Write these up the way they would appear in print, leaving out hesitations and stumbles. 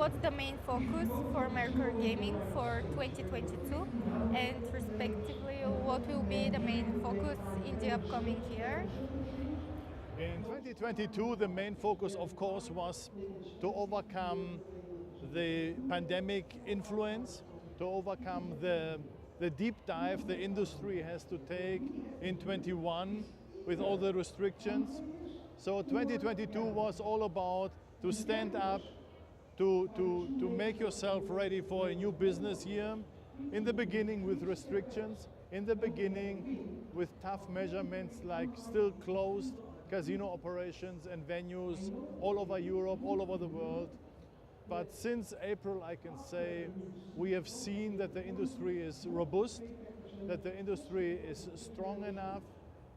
what's the main focus for Mercure Gaming for 2022, and respectively, what will be the main focus in the upcoming year? In 2022, the main focus, of course, was to overcome the pandemic influence, to overcome the deep dive the industry has to take in 21 with all the restrictions. So 2022 was all about to stand up, to make yourself ready for a new business year. In the beginning with restrictions, in the beginning with tough measurements like still closed casino operations and venues all over Europe, all over the world. But since April, I can say we have seen that the industry is robust, that the industry is strong enough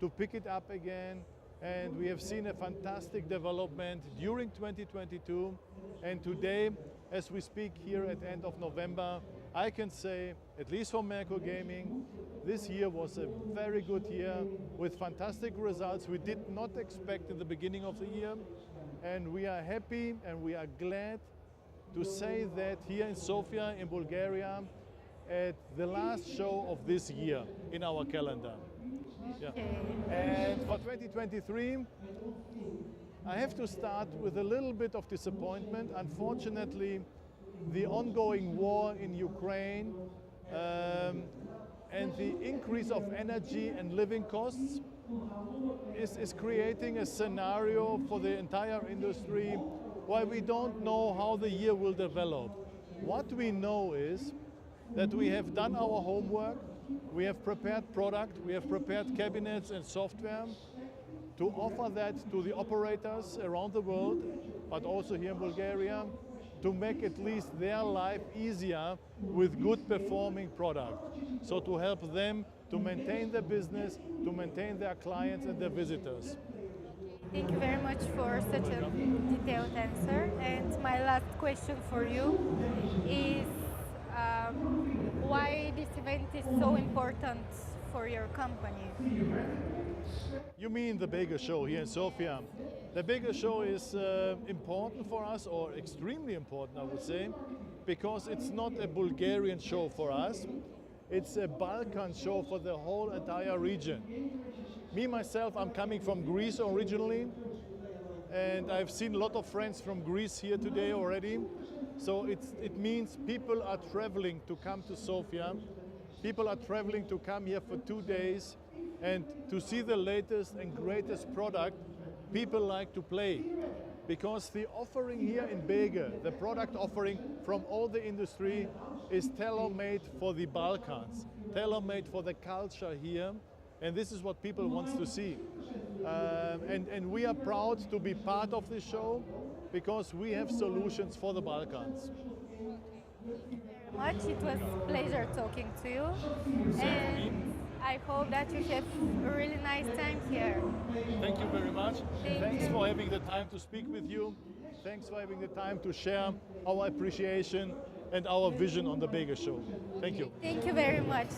to pick it up again. And we have seen a fantastic development during 2022. And today, as we speak here at the end of November, I can say, at least for Mercure Gaming, this year was a very good year with fantastic results we did not expect in the beginning of the year. And we are happy and we are glad to say that here in Sofia, in Bulgaria, at the last show of this year in our calendar. Yeah. And for 2023, I have to start with a little bit of disappointment. Unfortunately, the ongoing war in Ukraine and the increase of energy and living costs is creating a scenario for the entire industry why we don't know how the year will develop. What we know is that we have done our homework, we have prepared product, we have prepared cabinets and software to offer that to the operators around the world, but also here in Bulgaria, to make at least their life easier with good performing product. So to help them to maintain their business, to maintain their clients and their visitors. Thank you very much for such a detailed answer. And my last question for you is why this event is so important for your company? You mean the Bege show here in Sofia? The Bege show is important for us, or extremely important, I would say, because it's not a Bulgarian show for us. It's a Balkan show for the whole entire region. Me, myself, I'm coming from Greece originally, and I've seen a lot of friends from Greece here today already. So it means people are traveling to come to Sofia. People are traveling to come here for 2 days and to see the latest and greatest product people like to play. Because the offering here in Bege, the product offering from all the industry, is tailor-made for the Balkans, tailor-made for the culture here, and this is what people want to see. And we are proud to be part of this show because we have solutions for the Balkans. Much. It was a pleasure talking to you, and I hope that you have a really nice time here. Thank you very much. Thanks you. for having the time to speak with you. Thanks for having the time to share our appreciation and our vision on the Bege show. Thank you. Thank you very much.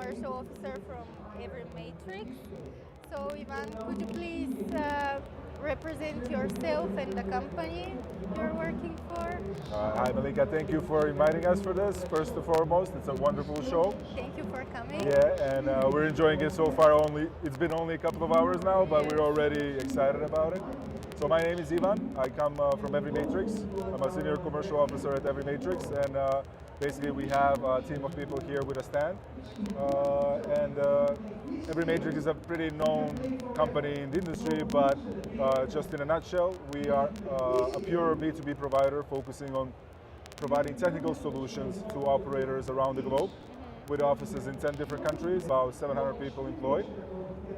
commercial officer from Every Matrix. So, Ivan, could you please represent yourself and the company you're working for? Hi Malika, thank you for inviting us for this. First and foremost, it's a wonderful show. Thank you for coming. Yeah, and we're enjoying it so far. It's been only a couple of hours now, but we're already excited about it. So my name is Ivan. I come from Every Matrix. I'm a senior commercial officer at Every Matrix, and basically we have a team of people here with a stand. And Every Matrix is a pretty known company in the industry, but just in a nutshell, we are a pure B2B provider focusing on providing technical solutions to operators around the globe, with offices in 10 different countries, about 700 people employed.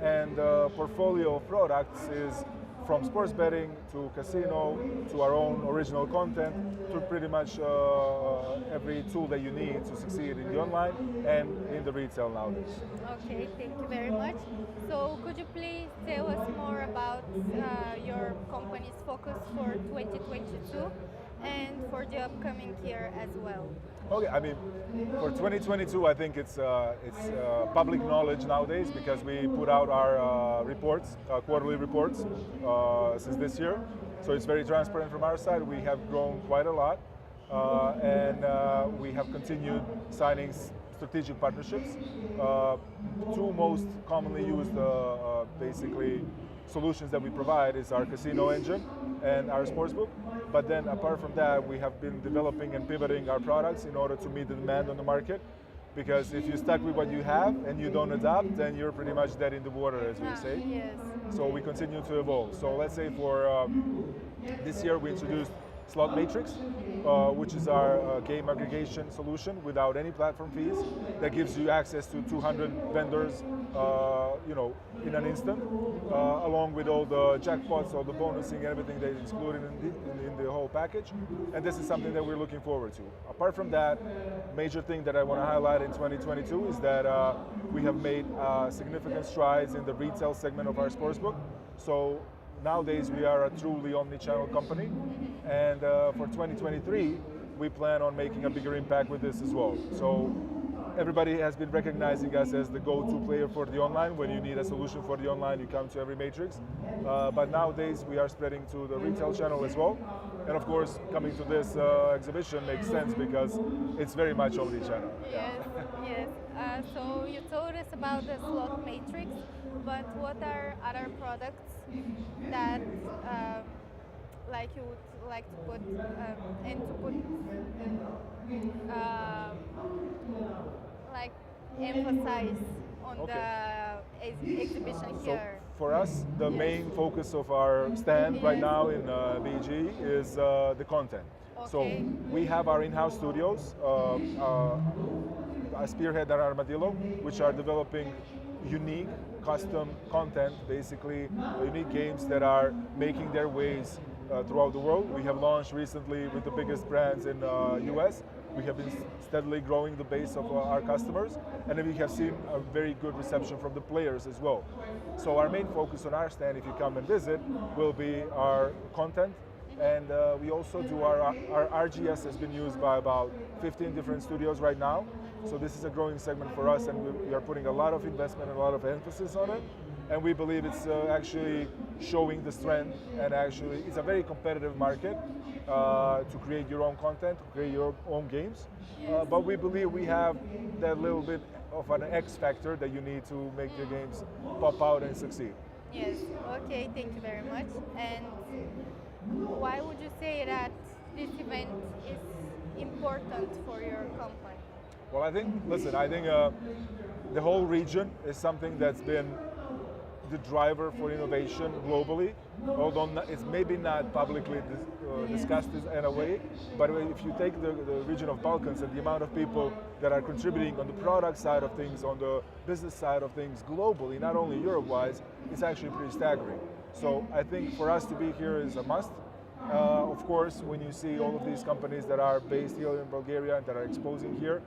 And the portfolio of products is from sports betting to casino to our own original content to pretty much every tool that you need to succeed in the online and in the retail nowadays. Okay, thank you very much. So, could you please tell us more about your company's focus for 2022 and for the upcoming year as well? Okay, I mean, for 2022, I think it's public knowledge nowadays because we put out our reports, quarterly reports, since this year. So it's very transparent from our side. We have grown quite a lot, and we have continued signing strategic partnerships. Two most commonly used, basically, solutions that we provide is our casino engine and our sportsbook. But then apart from that, we have been developing and pivoting our products in order to meet the demand on the market. Because if you're stuck with what you have and you don't adapt, then you're pretty much dead in the water, as we say. Yes. So we continue to evolve. So let's say for this year we introduced Slot Matrix, which is our game aggregation solution without any platform fees that gives you access to 200 vendors, in an instant, along with all the jackpots, all the bonusing, everything that is included in the whole package. And this is something that we're looking forward to. Apart from that, major thing that I want to highlight in 2022 is that we have made significant strides in the retail segment of our sportsbook. So nowadays we are a truly omni-channel company, and for 2023 we plan on making a bigger impact with this as well. So everybody has been recognizing us as the go-to player for the online. When you need a solution for the online, you come to Every Matrix. But nowadays we are spreading to the retail channel as well. And of course, coming to this exhibition makes sense because it's very much omni-channel. Yes, yes. So you told us about the slot matrix, but what are other products that like you would like to put and to put like emphasize on the exhibition here? For us, the main focus of our stand right now in Bege is the content. So we have our in-house studios, Spearhead and Armadillo, which are developing unique custom content, basically unique games that are making their ways throughout the world. We have launched recently with the biggest brands in US. We have been steadily growing the base of our customers, and we have seen a very good reception from the players as well. So our main focus on our stand, if you come and visit, will be our content. And we also do our RGS has been used by about 15 different studios right now. So this is a growing segment for us, and we are putting a lot of investment and a lot of emphasis on it. And we believe it's actually showing the strength, and actually it's a very competitive market to create your own content, to create your own games. But we believe we have that little bit of an X factor that you need to make your games pop out and succeed. Yes, okay, thank you very much. And why would you say that this event is important for your company? Well, I think the whole region is something that's been the driver for innovation globally, although it's maybe not publicly discussed in a way, but if you take the region of Balkans and the amount of people that are contributing on the product side of things, on the business side of things globally, not only Europe-wise, it's actually pretty staggering. So I think for us to be here is a must. Of course, when you see all of these companies that are based here in Bulgaria and that are exposing here,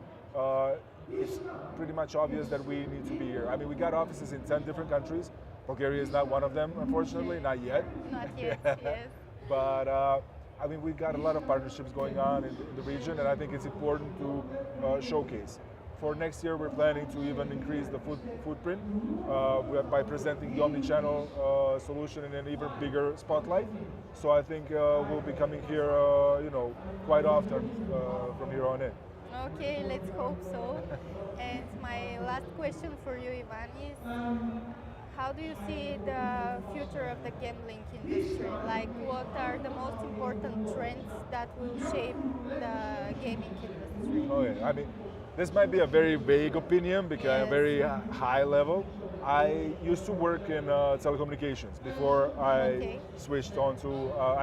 it's pretty much obvious that we need to be here. I mean, we got offices in 10 different countries. Bulgaria is not one of them, unfortunately, not yet. Not yet, yes. But I mean, we've got a lot of partnerships going on in the region, and I think it's important to showcase. for next year, we're planning to even increase the footprint by presenting the omni-channel solution in an even bigger spotlight. So I think we'll be coming here, quite often from here on in. Okay, let's hope so. And my last question for you, Ivan, is how do you see the future of the gambling industry? Like, what are the most important trends that will shape the gaming industry? Oh yeah, I mean, this might be a very vague opinion because a Yes. very high level. I used to work in telecommunications before I Okay. switched on to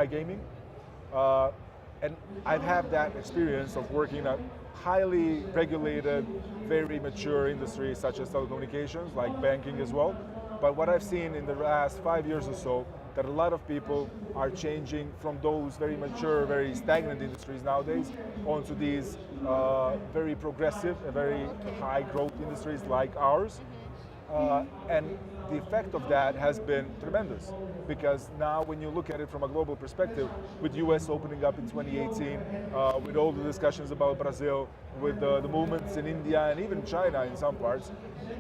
iGaming. Uh, and I've had that experience of working in a highly regulated, very mature industry such as telecommunications, like banking as well. But what I've seen in the last 5 years or so, that a lot of people are changing from those very mature, very stagnant industries nowadays onto these very progressive, very Okay. high growth industries like ours. And the effect of that has been tremendous because now when you look at it from a global perspective, with US opening up in 2018, with all the discussions about Brazil, with the movements in India and even China in some parts,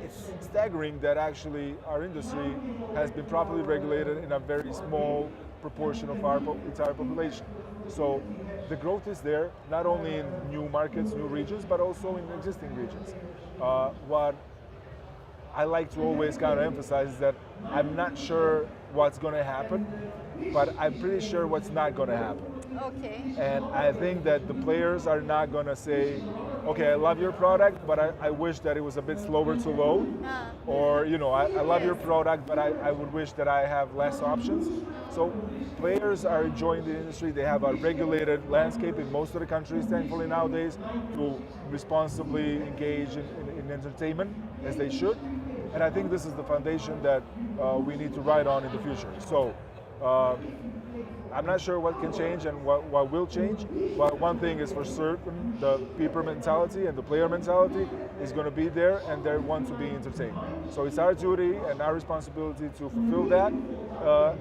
it's staggering that actually our industry has been properly regulated in a very small proportion of our entire population. So the growth is there, not only in new markets, new regions, but also in existing regions. What I like to always kind of emphasize that I'm not sure what's going to happen, but I'm pretty sure what's not going to happen. Okay. And I think that the players are not going to say, okay, I love your product, but I wish that it was a bit slower to load. Ah. Or, I love your Yes. product, but I would wish that I have less options. So players are enjoying the industry. They have a regulated landscape in most of the countries, thankfully, nowadays, to responsibly engage in entertainment as they should. And I think this is the foundation that we need to ride on in the future. So uh, I'm not sure what can change and what will change, but one thing is for certain, the people mentality and the player mentality is going to be there and they want to be entertained. So it's our duty and our responsibility to fulfill that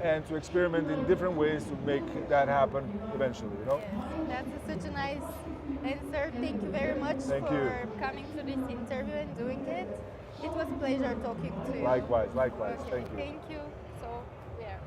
and to experiment in different ways to make that happen eventually. Yes, that's such a nice answer. Thank you very much Thank you. for coming to this interview and doing it. It was a pleasure talking to you. Likewise, likewise. Okay, Thank you. thank you. So, yeah.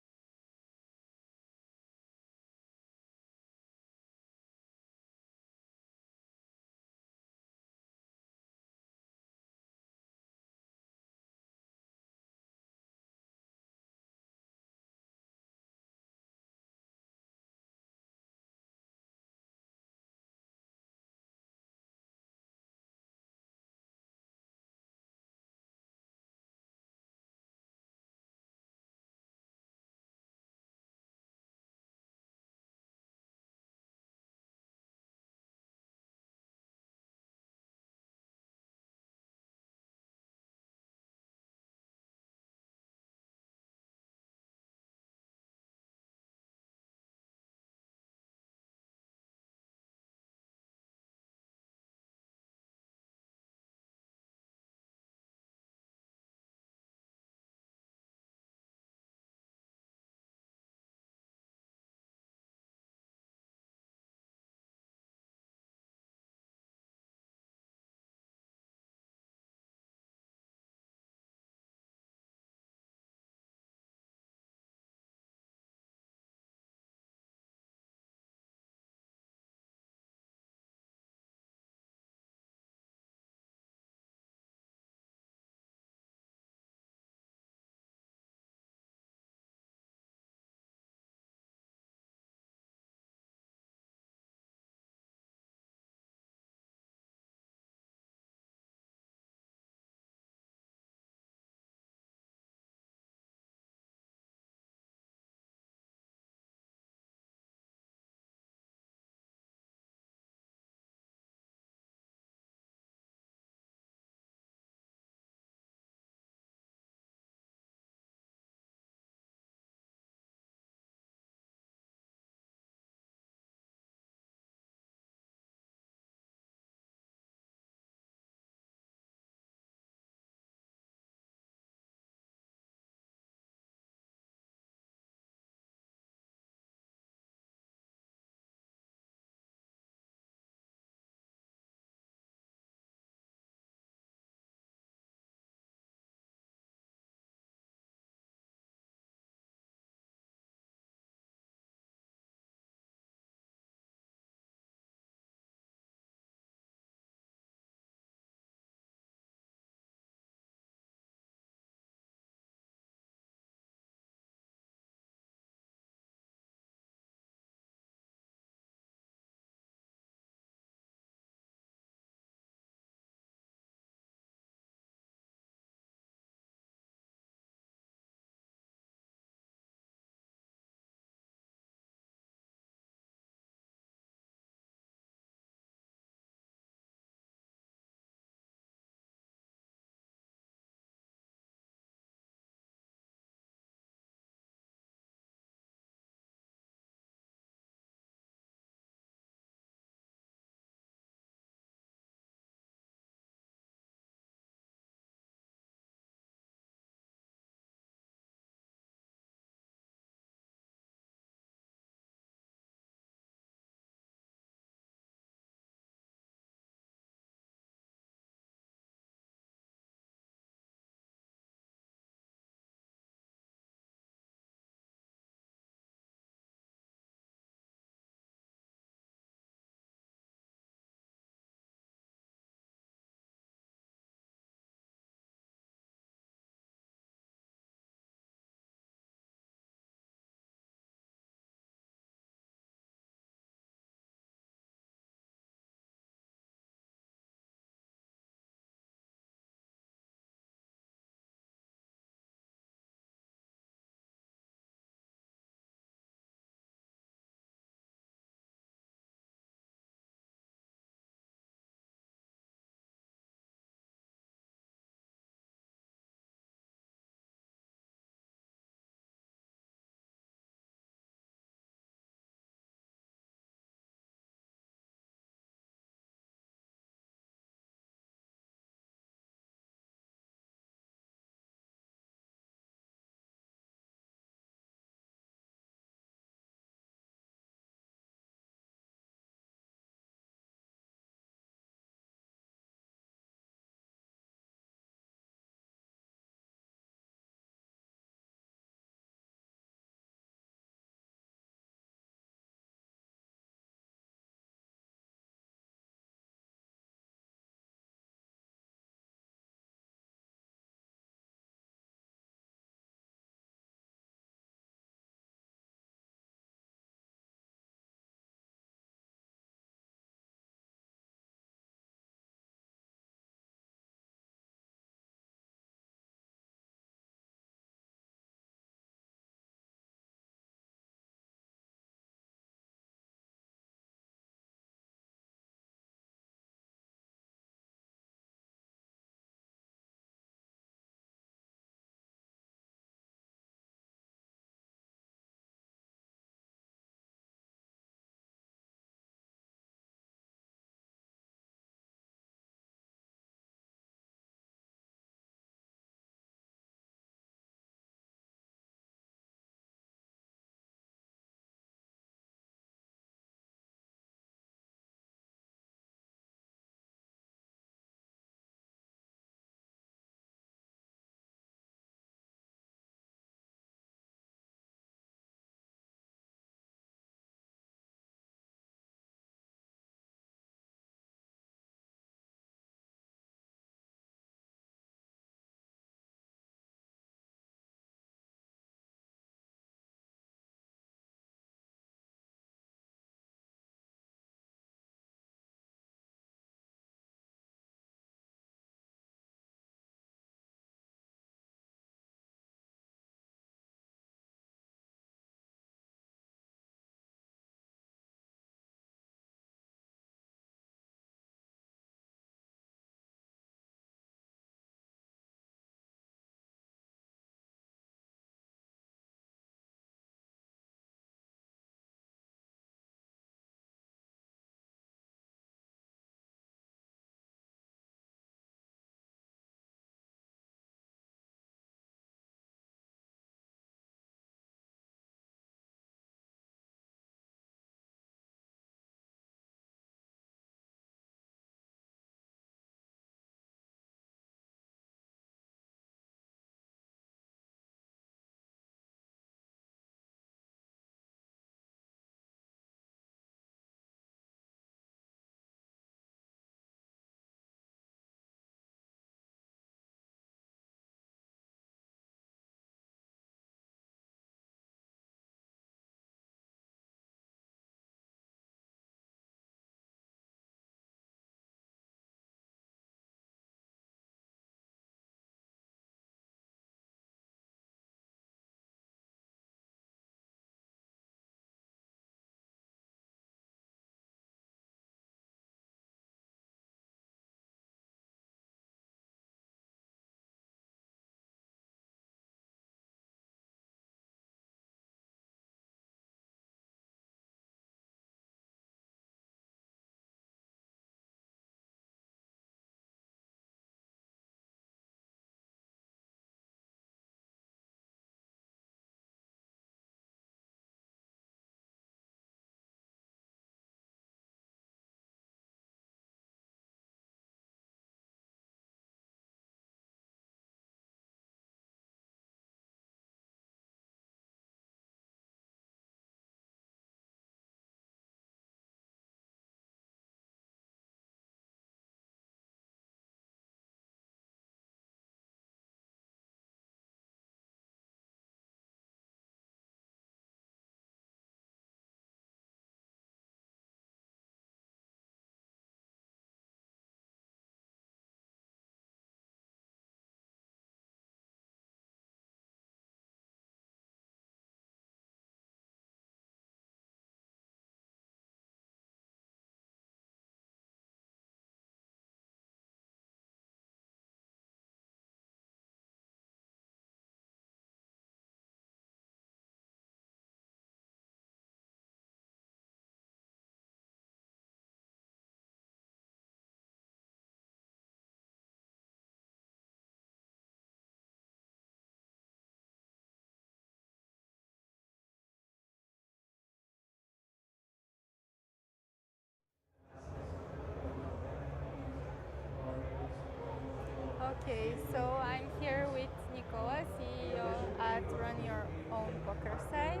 Okay, so I'm here with Nicola, CEO at Run Your Own Poker Site.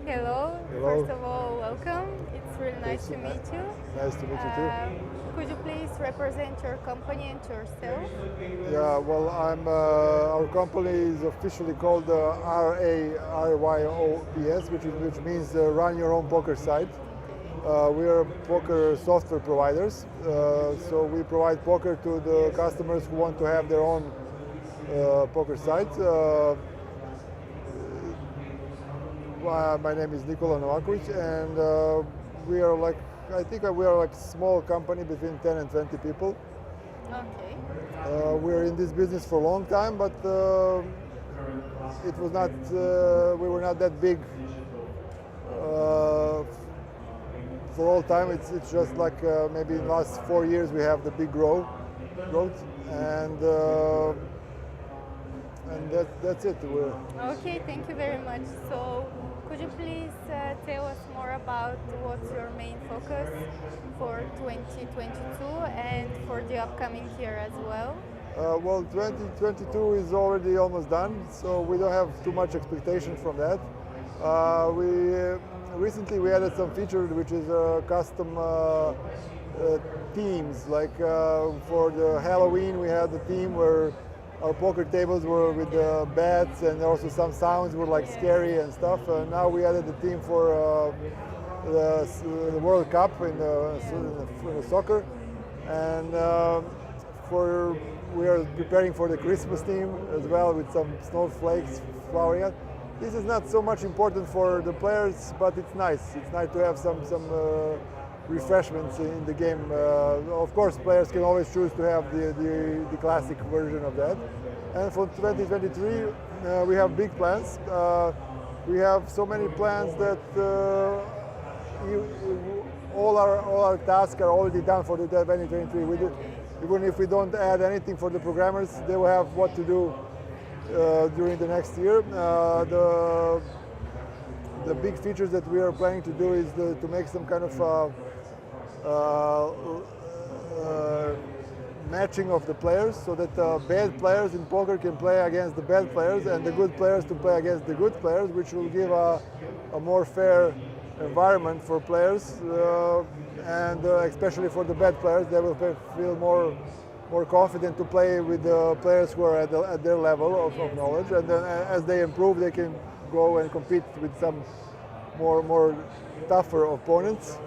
Hello. Hello. First of all, welcome. It's really nice to meet you. Nice to meet you too. Could you please represent your company and yourself? Yeah, well, our company is officially called RARYOPS, which means Run Your Own Poker Site. We are poker software providers, so we provide poker to the customers who want to have their own poker site. My name is Nikola Novakovic, and we are I think we are like a small company between 10 and 20 people. Okay. We're in this business for a long time, but it was not. We were not that big for all time. It's just like maybe in the last 4 years we have the big growth, and that's it. Okay, thank you very much. So, could you please tell us more about what's your main focus for 2022 and for the upcoming year as well? Well, 2022 is already almost done, so we don't have too much expectation from that. Recently we added some feature which is custom themes. Like for the Halloween, we had the theme where our poker tables were with the bats, and also some sounds were like scary and stuff. Now we added the theme for the World Cup in the soccer, and we are preparing for the Christmas theme as well with some snowflakes flowering out. This is not so much important for the players, but it's nice. It's nice to have some refreshments in the game. Of course, players can always choose to have the classic version of that. And for 2023, we have big plans. We have so many plans that all our tasks are already done for the 2023. Even if we don't add anything for the programmers, they will have what to do during the next year. The big features that we are planning to do is to make some kind of matching of the players, so that bad players in poker can play against the bad players, and the good players to play against the good players, which will give a more fair environment for players, and especially for the bad players, they will feel more confident to play with the players who are at their level of knowledge, and then as they improve, they can go and compete with some more tougher opponents.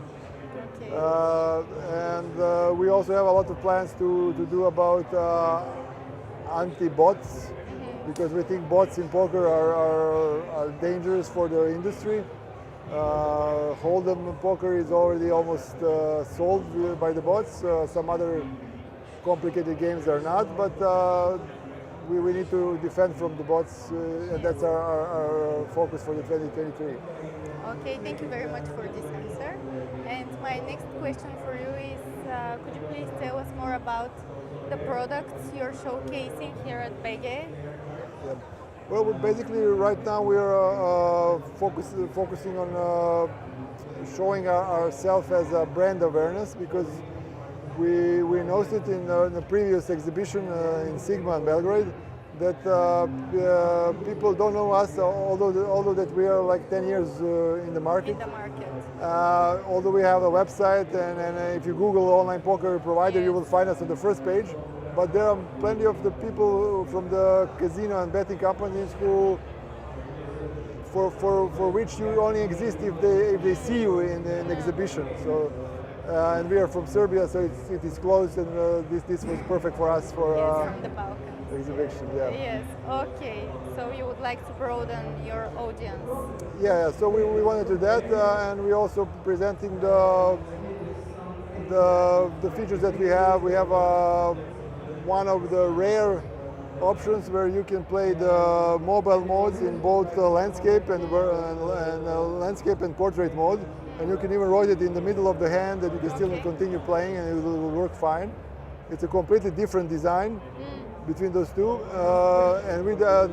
And we also have a lot of plans to do about anti-bots, because we think bots in poker are dangerous for the industry. Hold'em poker is already almost solved by the bots. Some other complicated games are not, but we need to defend from the bots, and that's our focus for the 2023. Okay, thank you very much for this answer. And my next question for you is, could you please tell us more about the products you're showcasing here at Bege? Yeah. Well, basically right now we are focusing on showing ourselves as a brand awareness, because we noticed in the previous exhibition in Sigma in Belgrade that people don't know us, although that we are like 10 years in the market. Although we have a website, and if you Google online poker provider, you will find us on the first page. But there are plenty of the people from the casino and betting companies who, for which you only exist if they see you in an exhibition. So, and we are from Serbia, so it is close, and this was perfect for us for from the Balkans. Exhibition. Yeah. Yes. Okay. So you would like to broaden your audience. Yeah. So we want to do that, and we also presenting the features that we have. We have one of the rare options where you can play the mobile modes in both landscape and landscape and portrait mode, and you can even rotate it in the middle of the hand, and you can still continue playing, and it will work fine. It's a completely different design between those two, and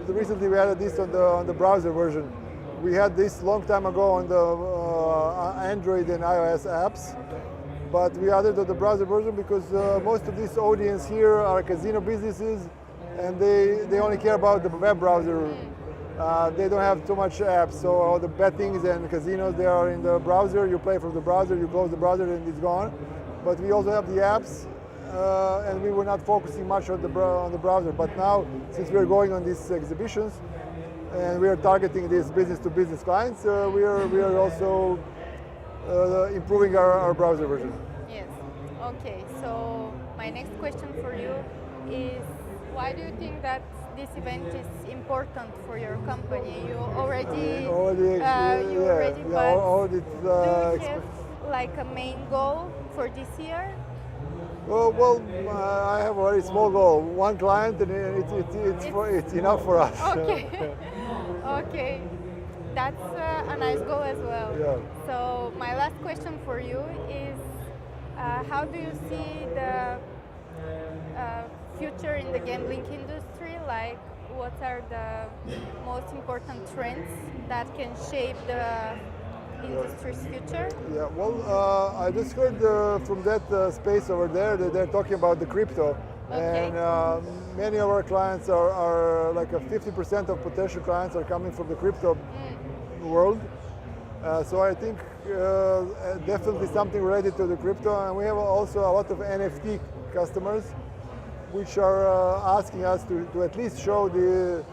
recently we added this on the browser version. We had this long time ago on the Android and iOS apps, but we added to the browser version because most of this audience here are casino businesses and they only care about the web browser. They don't have too much apps, so all the bettings and casinos, they are in the browser. You play from the browser, you close the browser, and it's gone. But we also have the apps, and we were not focusing much on the browser. But now, since we're going on these exhibitions, and we are targeting these business-to-business clients, we are also improving our browser version. Yes. Okay. So my next question for you is, why do you think that this event is important for your company? You already, you already, but already, do you have like a main goal for this year? well, I have a very small goal. One client, and it's enough for us. Okay. Okay. That's a nice goal as well. Yeah. So my last question for you is, how do you see the future in the gambling industry? Like, what are the most important trends that can shape the industry's future? Yeah, well, I just heard from that space over there that they're talking about the crypto. Okay. And many of our clients are like 50% of potential clients are coming from the crypto world. So I think definitely something related to the crypto. And we have also a lot of NFT customers which are asking us to at least show the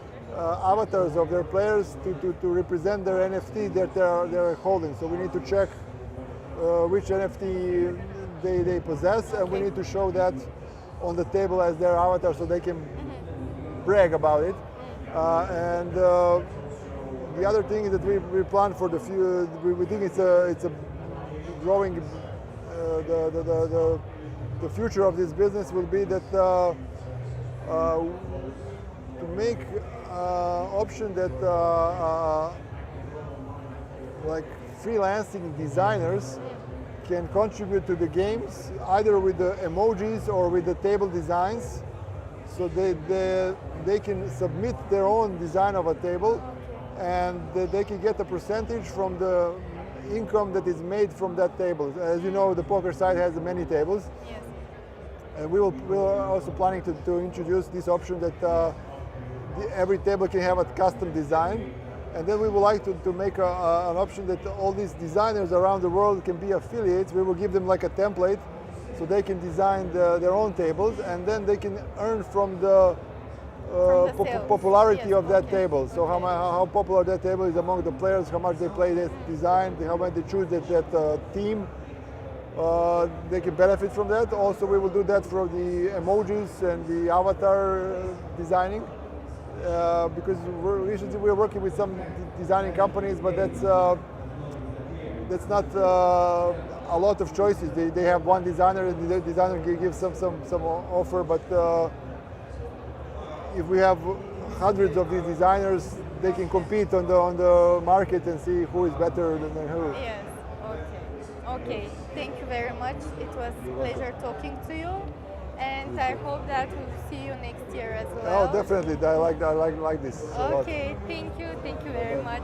avatars of their players to represent their NFT that they're holding. So we need to check which NFT they possess, and we need to show that on the table as their avatar so they can brag about it. And the other thing is that we plan for the future. We think it's a growing. The future of this business will be that to make option that like freelancing designers can contribute to the games either with the emojis or with the table designs, so they can submit their own design of a table, and they can get a percentage from the income that is made from that table. As you know, the poker site has many tables. Yes. And we are also planning to introduce this option that every table can have a custom design. And then we would like to make an option that all these designers around the world can be affiliates. We will give them like a template so they can design their own tables, and then they can earn from the popularity of that table. So how popular that table is among the players, how much they play that design, how much they choose that team. They can benefit from that. Also, we will do that for the emojis and the avatar designing, because recently we're working with some designing companies, but that's not a lot of choices. They have one designer, and the designer gives some offer, but if we have hundreds of these designers, they can compete on the market and see who is better than who. Yes. Okay. Okay. Thank you very much. It was a pleasure talking to you, and I hope that we'll see you next year as well. Oh, definitely. I like this a lot. Okay. Thank you. Thank you very much.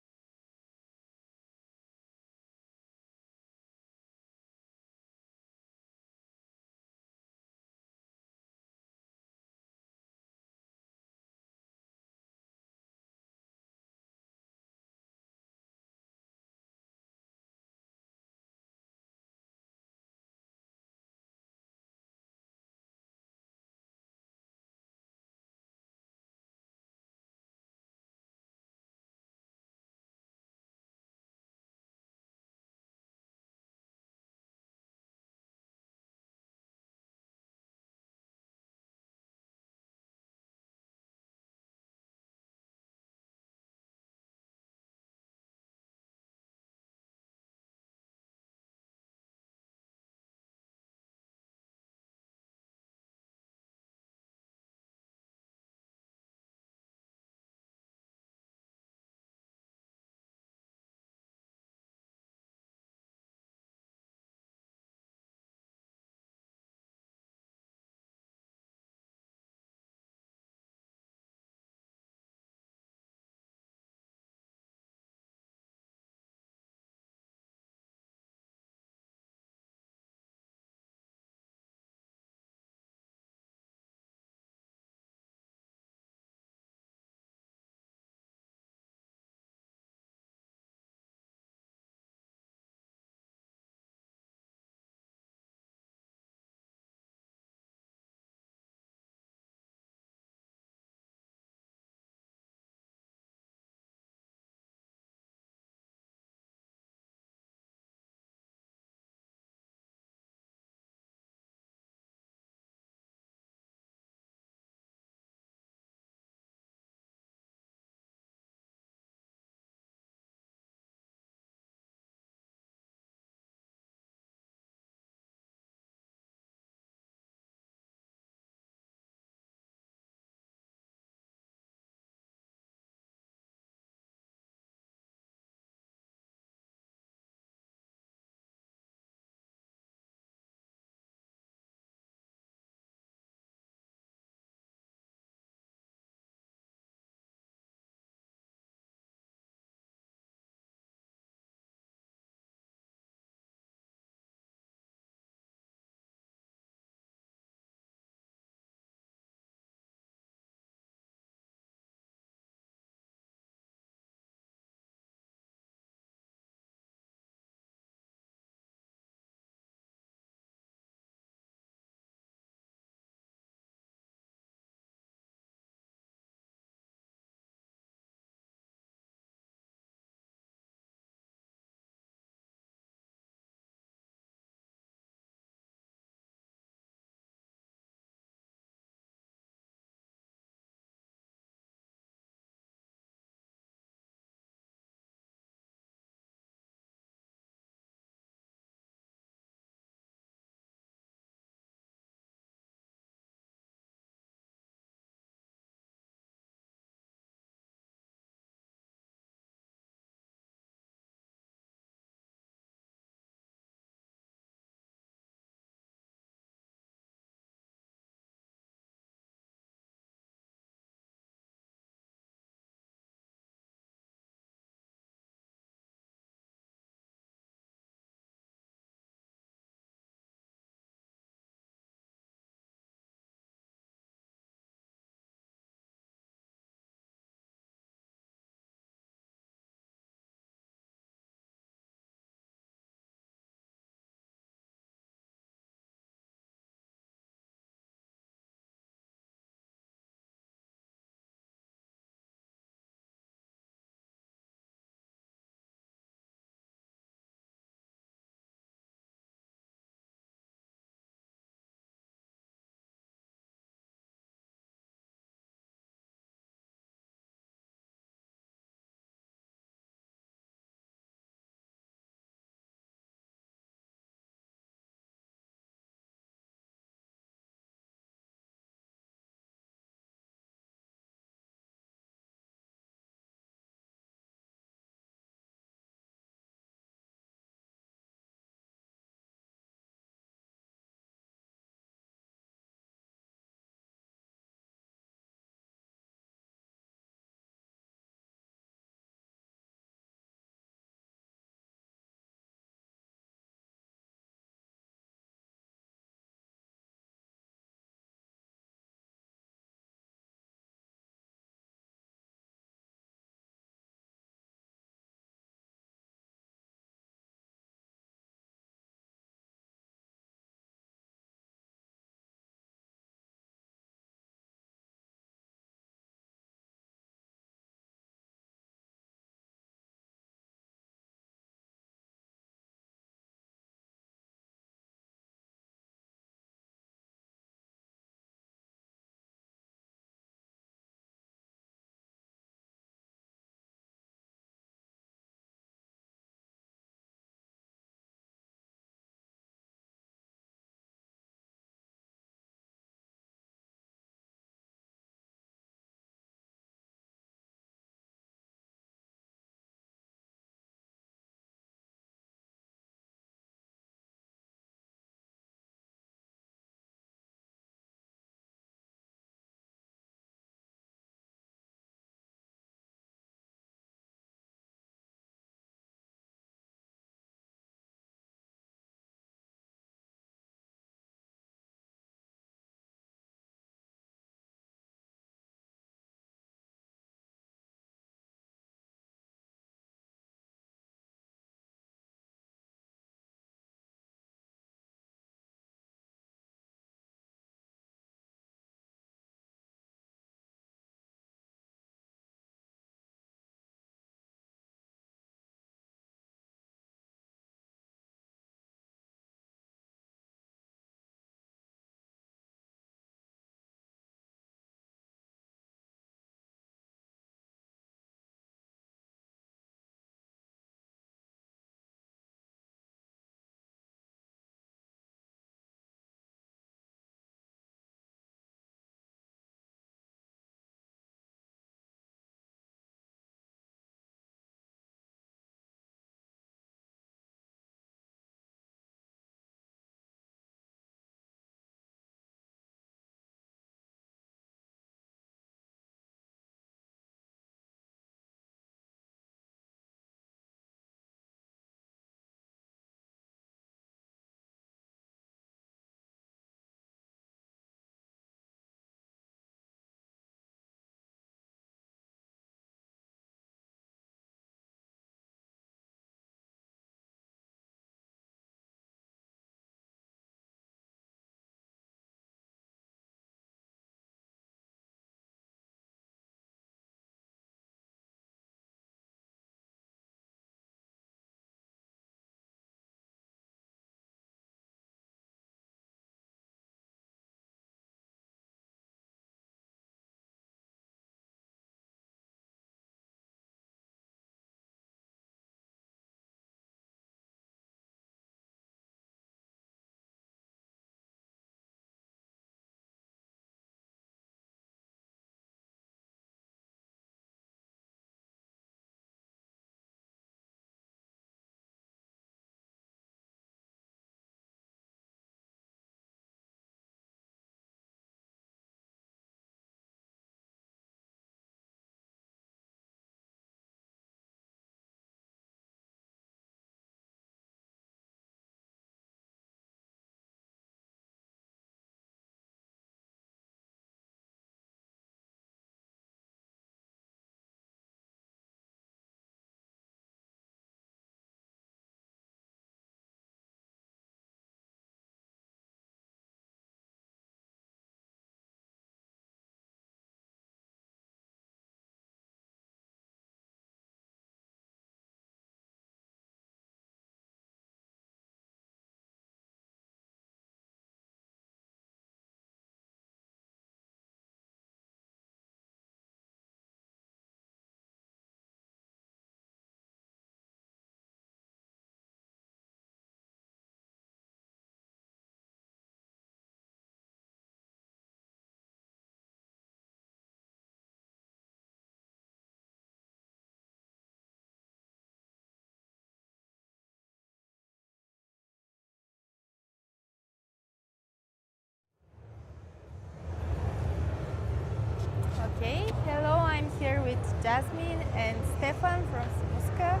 Okay, hello, I'm here with Jasmine and Stefan from Simuska.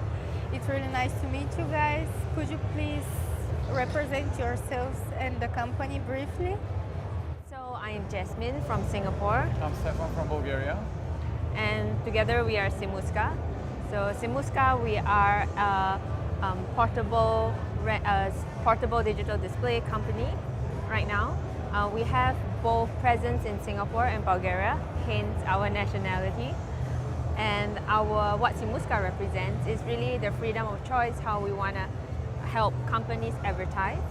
It's really nice to meet you guys. Could you please represent yourselves and the company briefly? So I'm Jasmine from Singapore, I'm Stefan from Bulgaria. and together we are Simuska. So Simuska, we are a portable digital display company right now. We have both presence in Singapore and Bulgaria, hence our nationality. And what Simuska represents is really the freedom of choice, how we want to help companies advertise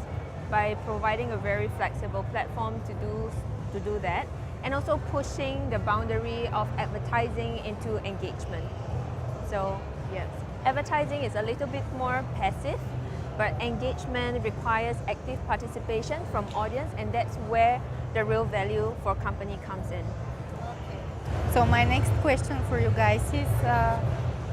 by providing a very flexible platform to do that, and also pushing the boundary of advertising into engagement. So yes, advertising is a little bit more passive, but engagement requires active participation from audience, and that's where the real value for company comes in. So my next question for you guys is,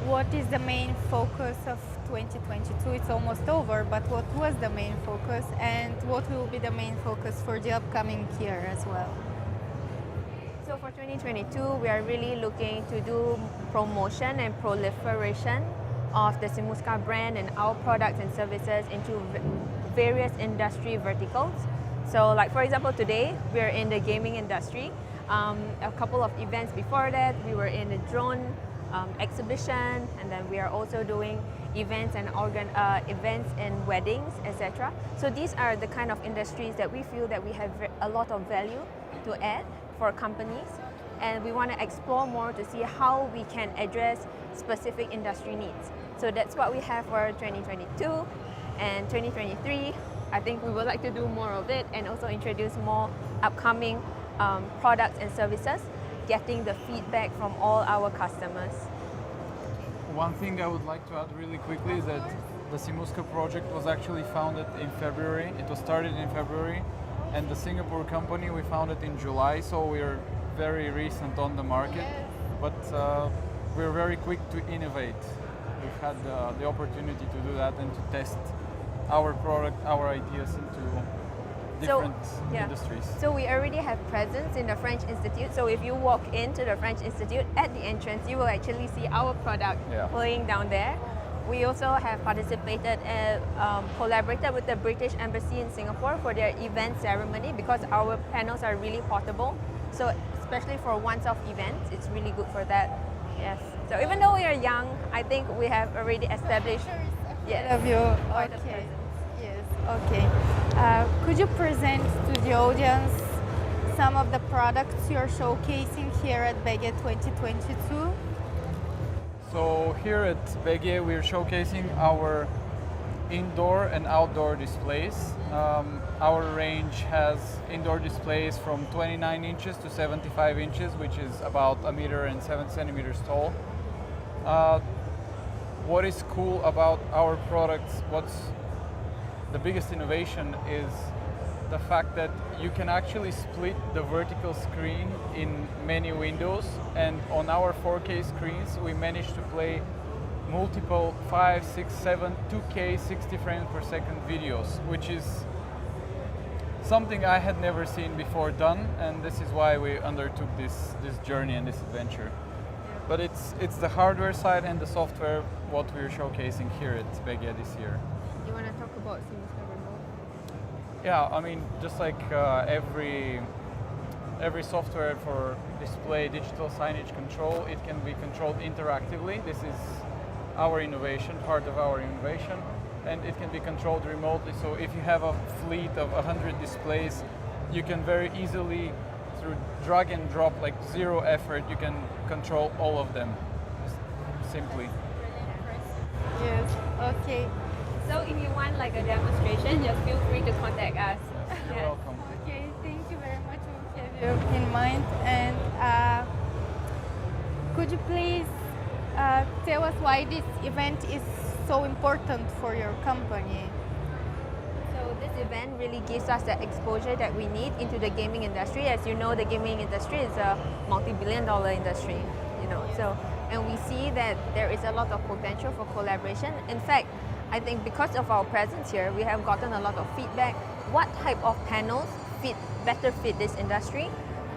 what is the main focus of 2022? It's almost over, but what was the main focus, and what will be the main focus for the upcoming year as well? So for 2022, we are really looking to do promotion and proliferation of the Simuska brand and our products and services into various industry verticals. So like for example, today we're in the gaming industry. A couple of events before that, we were in a drone exhibition, and then we are also doing events and events in weddings, etc. So these are the kind of industries that we feel that we have a lot of value to add for companies, and we want to explore more to see how we can address specific industry needs. So that's what we have for 2022 and 2023. I think we would like to do more of it and also introduce more upcoming products and services, getting the feedback from all our customers. One thing I would like to add really quickly is that the Simuska project was actually founded in February. It was started in February, and the Singapore company we founded in July, so we're very recent on the market, but we're very quick to innovate. We've had the opportunity to do that and to test our product, our ideas into different industries. So we already have presence in the French Institute. So if you walk into the French Institute, at the entrance, you will actually see our product playing down there. We also have participated and collaborated with the British Embassy in Singapore for their event ceremony, because our panels are really portable. So especially for once-off events, it's really good for that. Yes. So even though we are young, I think we have already established. Of you. Okay. Yes. Okay. Could you present to the audience some of the products you're showcasing here at Bege 2022? So here at Bege, we're showcasing our indoor and outdoor displays. Our range has indoor displays from 29 inches to 75 inches, which is about 1 meter and 7 centimeters tall. What is cool about our products, what's the biggest innovation, is the fact that you can actually split the vertical screen in many windows, and on our 4K screens we managed to play multiple 5, 6, 7, 2K 60 frames per second videos, which is something I had never seen before done, and this is why we undertook this journey and this adventure. But it's the hardware side and the software what we're showcasing here at Bege this year. You want to talk about Simuska Remote? Yeah, I mean, just like every software for display digital signage control, it can be controlled interactively. This is our innovation, part of our innovation, and it can be controlled remotely. So if you have a fleet of 100 displays, you can very easily, through drag and drop, like zero effort, you can control all of them, just simply. Yes. Okay. So if you want like a demonstration, just feel free to contact us. You're welcome. Okay. Thank you very much. We'll have you in mind. And could you please tell us why this event is so important for your company? So this event really gives us the exposure that we need into the gaming industry. As you know, the gaming industry is a multi-billion-dollar industry. So and we see that there is a lot of potential for collaboration. In fact, I think because of our presence here, we have gotten a lot of feedback. What type of panels better fit this industry?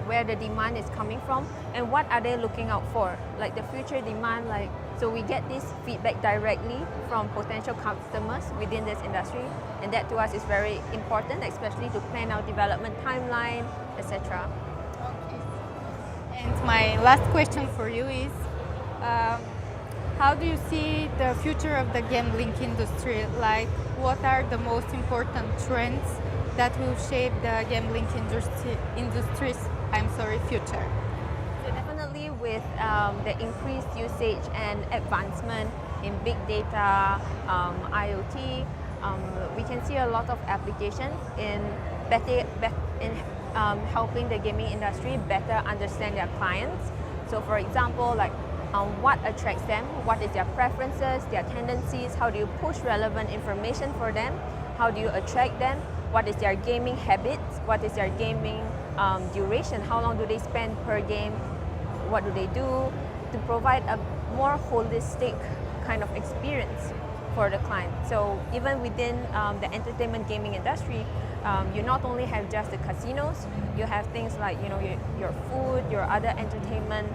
where the demand is coming from and what are they looking out for, like the future demand, like so we get this feedback directly from potential customers within this industry, and that to us is very important, especially to plan our development timeline, etc. And my last question for you is, um, how do you see the future of the gambling industry? Like, what are the most important trends that will shape the gambling industry's future? So definitely with the increased usage and advancement in big data, IoT, we can see a lot of applications in helping the gaming industry better understand their clients. So for example, like what attracts them, what is their preferences, their tendencies, how do you push relevant information for them, how do you attract them, what is their gaming habits, what is their gaming duration, how long do they spend per game, what do they do, to provide a more holistic kind of experience for the client. So even within the entertainment gaming industry, you not only have just the casinos, you have things like your food, your other entertainment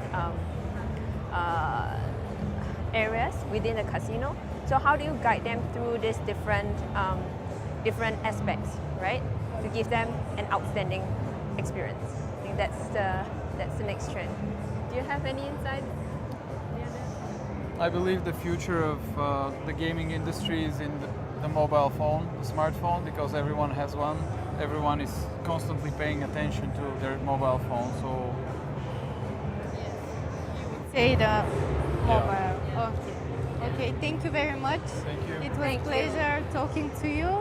areas within the casino. So how do you guide them through these different aspects, right? To give them an outstanding experience. I think that's the next trend. Do you have any insights? I believe the future of the gaming industry is in the mobile phone, the smartphone, because everyone has one. Everyone is constantly paying attention to their mobile phone. So Say the mobile. Okay. Okay. Thank you very much. thank you. It was a Thank you. pleasure talking to you,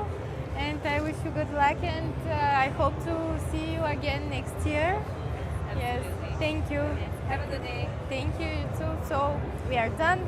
and I wish you good luck. And I hope to see you again next year. Yes. Thank you. Have a good day. Thank you, you too. So we are done.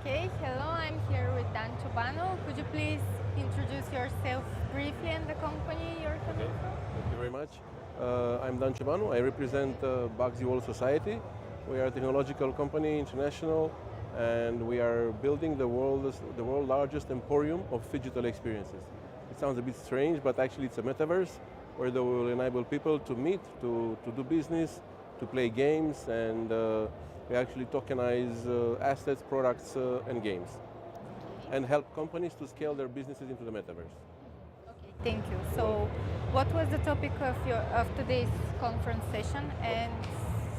Okay, hello, I'm here with Dan Chobano. Could you please introduce yourself briefly and the company you're coming from? Thank you very much. I'm Dan Chobano. I represent Bege World Society. We are a technological company, international, and we are building the world's largest emporium of digital experiences. It sounds a bit strange, but actually it's a metaverse where they will enable people to meet, to do business, to play games, and we actually tokenize assets, products, and games, and help companies to scale their businesses into the metaverse. Okay, thank you. So, what was the topic of today's conference session? And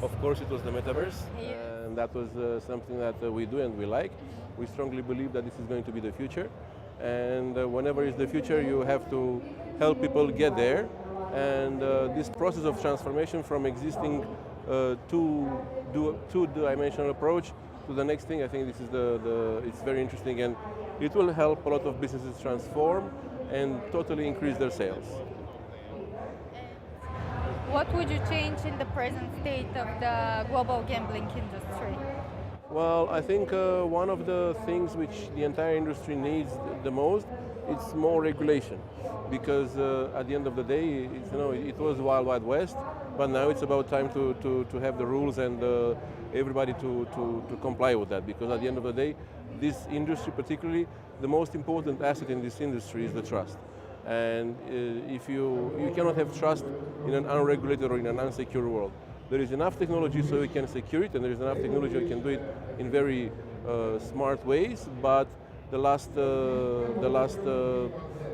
Of course, it was the metaverse, Yes. and that was something that we do and we like. We strongly believe that this is going to be the future, and whenever is the future, you have to help people get there. And this process of transformation from existing two-dimensional approach to the next thing, I think this is it's very interesting, and it will help a lot of businesses transform and totally increase their sales. what would you change in the present state of the global gambling industry? Well, I think one of the things which the entire industry needs the most is more regulation, because at the end of the day, it was Wild Wild West, but now it's about time to have the rules and everybody to comply with that, because at the end of the day, this industry particularly, the most important asset in this industry is the trust. And if you cannot have trust in an unregulated or in an unsecure world. There is enough technology so we can secure it, and there is enough technology we can do it in very smart ways, but the last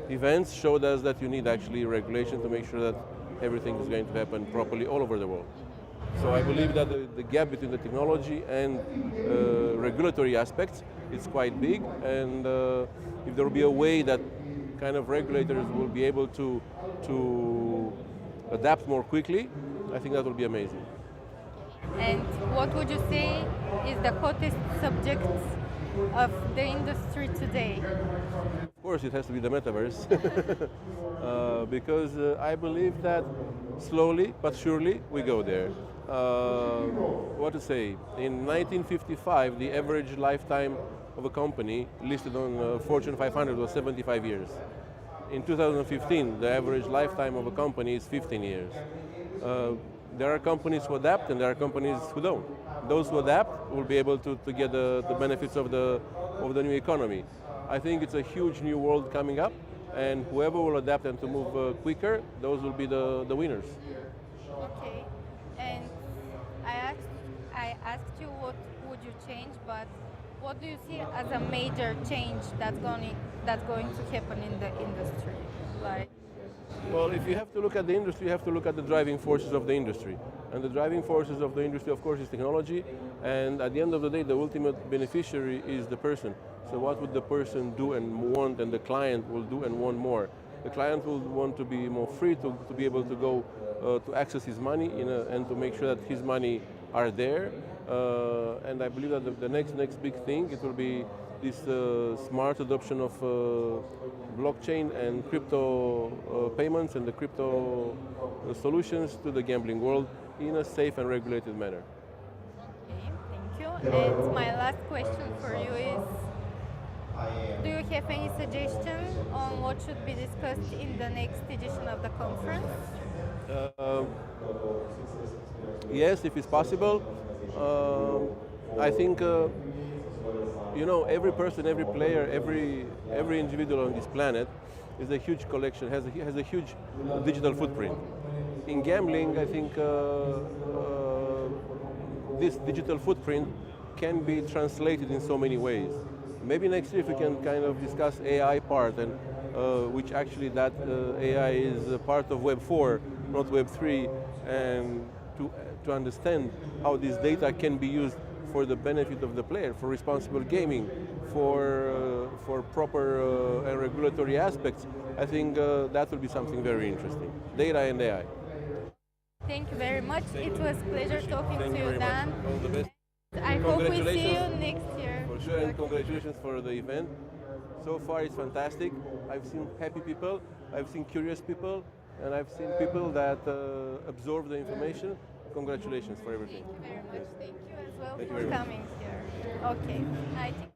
events showed us that you need actually regulation to make sure that everything is going to happen properly all over the world. So I believe that the gap between the technology and regulatory aspects is quite big, and if there will be a way that kind of regulators will be able to adapt more quickly, I think that will be amazing. And what would you say is the hottest subject of the industry today? Of course, it has to be the metaverse, because I believe that slowly but surely we go there. What to say? In 1955, the average lifetime of a company listed on Fortune 500 was 75 years. In 2015, the average lifetime of a company is 15 years. There are companies who adapt and there are companies who don't. Those who adapt will be able to get the benefits of the new economy. I think it's a huge new world coming up, and whoever will adapt and to move quicker, those will be the winners. Okay, and I asked you what would you change, but what do you see as a major change that's going to happen in the industry? Like, well, if you have to look at the industry, you have to look at the driving forces of the industry. And the driving forces of the industry, of course, is technology. And at the end of the day, the ultimate beneficiary is the person. So what would the person do and want, and the client will do and want more? The client will want to be more free to be able to go to access his money and to make sure that his money are there. And I believe that the next big thing, it will be this smart adoption of blockchain and crypto payments and the crypto solutions to the gambling world in a safe and regulated manner. okay, thank you. And my last question for you is, do you have any suggestion on what should be discussed in the next edition of the conference? Yes, if it's possible. I think every person, every player, every individual on this planet is a huge collection, has a huge digital footprint. In gambling, I think this digital footprint can be translated in so many ways. Maybe next year if we can kind of discuss AI part, and which actually that AI is a part of Web 4, not Web 3, and to understand how this data can be used for the benefit of the player, for responsible gaming, for proper and regulatory aspects. I think that will be something very interesting. Data and AI. Thank you very much. It was a pleasure talking Thank to you you, very Dan. much. All the best. I hope we see you Congratulations. next year. For sure, and congratulations for the event. So far it's fantastic. I've seen happy people, I've seen curious people, and I've seen people that absorb the information. Congratulations for everything. Thank you very much. Thank you as well Thank you for very much. coming here. Okay, I think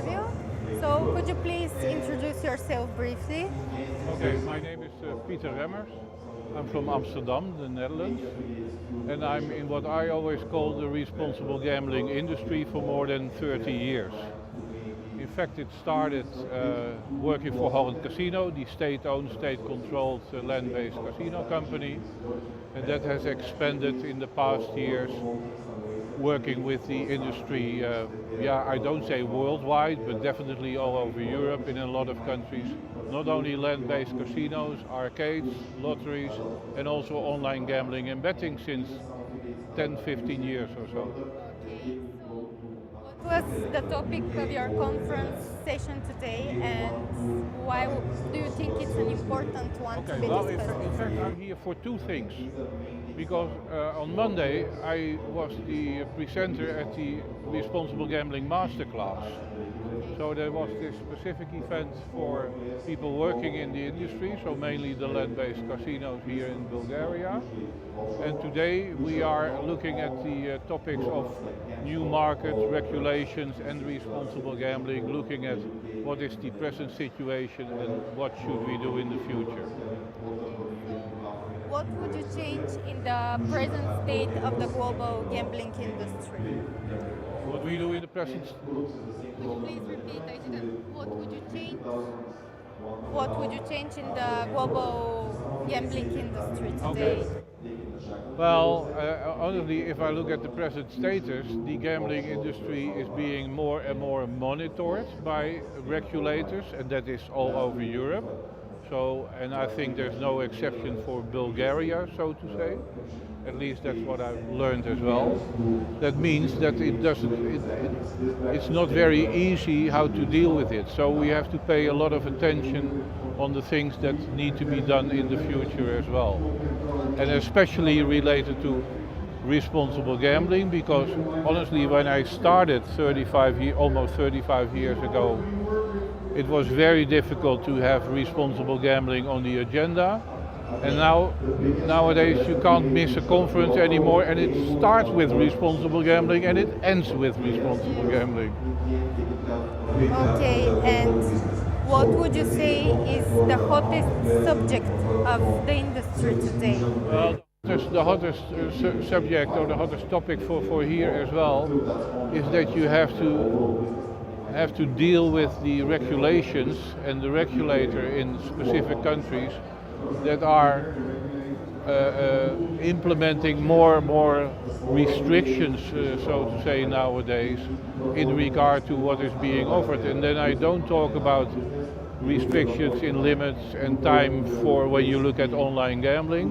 interview. So could you please introduce yourself briefly? Okay, my name is Peter Remmers. I'm from Amsterdam, the Netherlands, and I'm in what I always call the responsible gambling industry for more than 30 years. In fact, it started working for Holland Casino, the state-owned, state-controlled land-based casino company, and that has expanded in the past years, working with the industry, I don't say worldwide, but definitely all over Europe in a lot of countries. Not only land-based casinos, arcades, lotteries, and also online gambling and betting since 10, 15 years or so. Okay, so what was the topic of your conference session today, and why do you think it's an important one to Okay, be well, discussed? in fact, I'm here for two things. Because on Monday I was the presenter at the Responsible Gambling Masterclass. So there was this specific event for people working in the industry, so mainly the land-based casinos here in Bulgaria. And today we are looking at the topics of new markets, regulations and responsible gambling, looking at what is the present situation and what should we do in the future. What would you change in the present state of the global gambling industry? What we do in the present. Could you please repeat? I didn't. What would you change? What would you change in the global gambling industry today? Okay. Well, honestly, if I look at the present status, the gambling industry is being more and more monitored by regulators, and that is all over Europe. So, and I think there's no exception for Bulgaria, so to say. At least that's what I've learned as well. That means that it's not very easy how to deal with it. So we have to pay a lot of attention on the things that need to be done in the future as well. And especially related to responsible gambling, because honestly, when I started almost 35 years ago, it was very difficult to have responsible gambling on the agenda. And nowadays you can't miss a conference anymore, and it starts with responsible gambling and it ends with responsible gambling. Okay, and what would you say is the hottest subject of the industry today? Well, the hottest subject or the hottest topic for here as well is that you have to deal with the regulations and the regulator in specific countries that are implementing more restrictions, so to say, nowadays in regard to what is being offered. And then I don't talk about restrictions in limits and time for when you look at online gambling,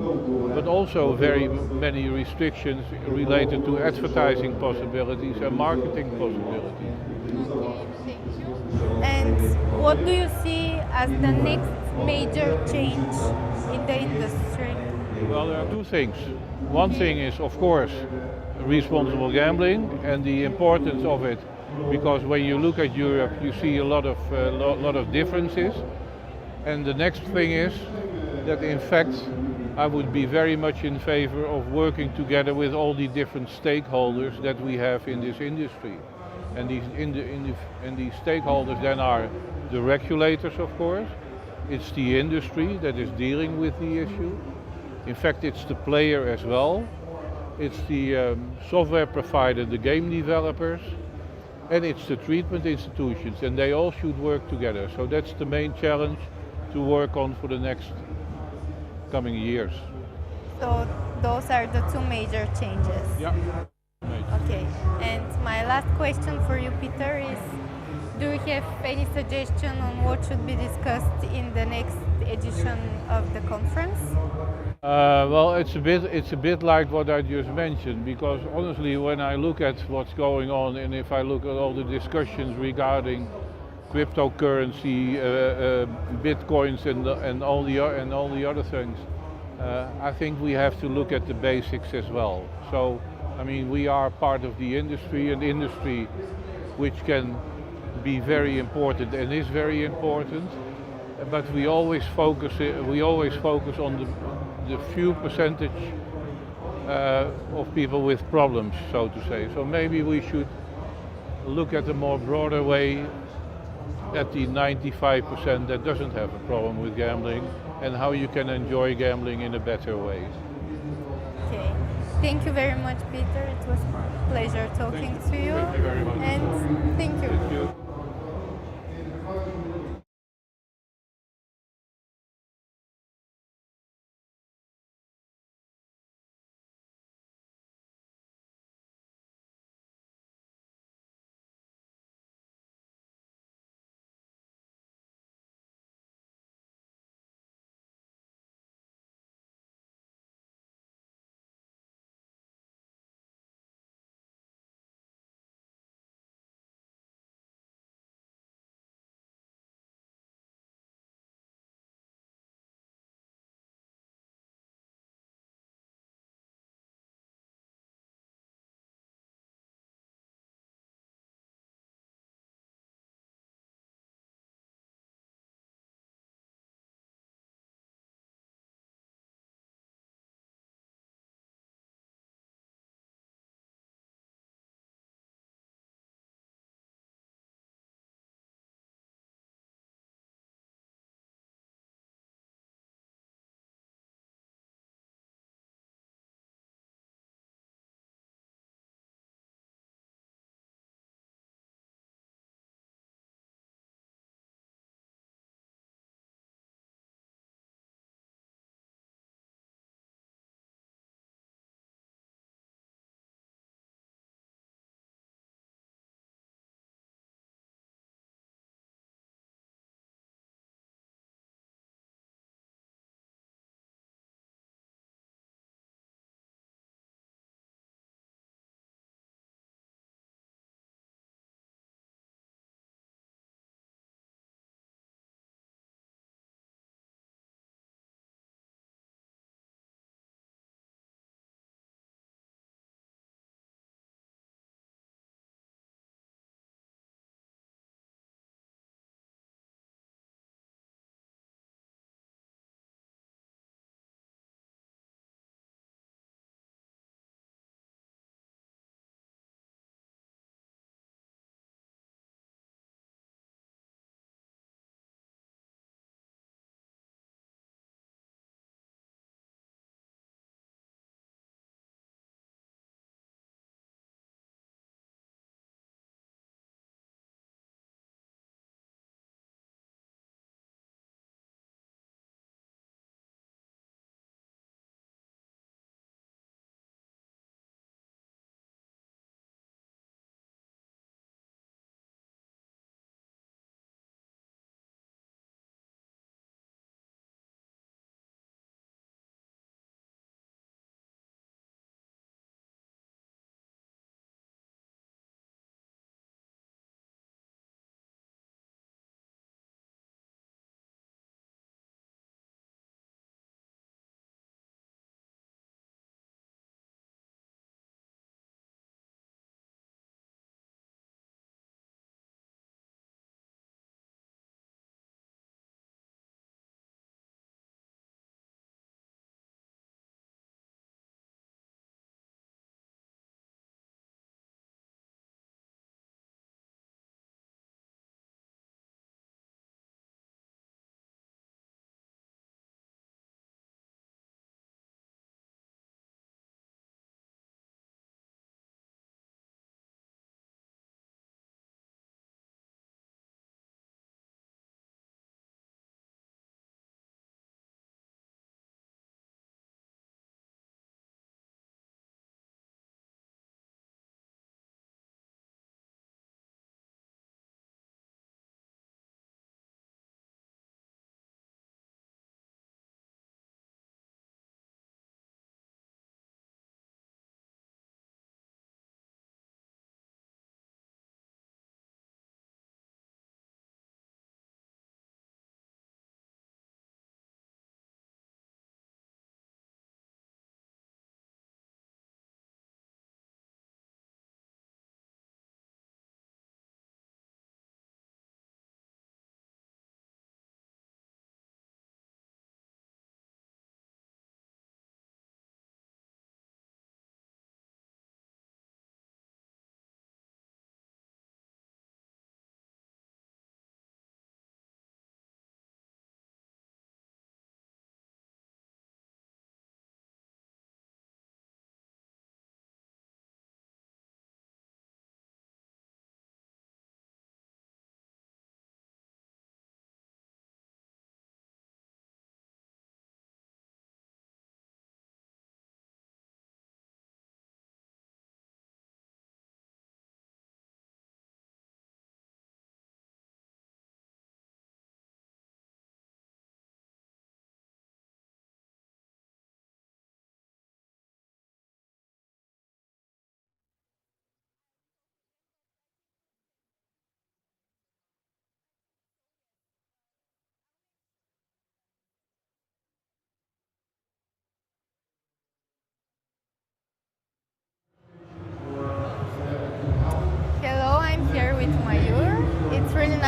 but also very many restrictions related to advertising possibilities and marketing possibilities. Okay, thank you. And what do you see as the next major change in the industry? Well, there are two things. One thing is, of course, responsible gambling and the importance of it, because when you look at Europe, you see a lot of differences. And the next thing is that, in fact, I would be very much in favor of working together with all the different stakeholders that we have in this industry. And these stakeholders then are the regulators, of course. It's the industry that is dealing with the issue. In fact, it's the player as well. It's the software provider, the game developers, and it's the treatment institutions, and they all should work together. So that's the main challenge to work on for the next coming years. So those are the two major changes. Yeah. Okay, and my last question for you, Peter, is do you have any suggestion on what should be discussed in the next edition of the conference? Well, it's a bit like what I just mentioned, because honestly, when I look at what's going on, and if I look at all the discussions regarding cryptocurrency, bitcoins, and all the other things, I think we have to look at the basics as well. So, I mean, we are part of the industry, an industry which can be very important and is very important, but we always focus on the few percentage of people with problems, so to say. So maybe we should look at a more broader way at the 95% that doesn't have a problem with gambling and how you can enjoy gambling in a better way. Okay. Thank you very much, Peter. It was a pleasure talking to you. Thank you very much. And thank you. Thank you.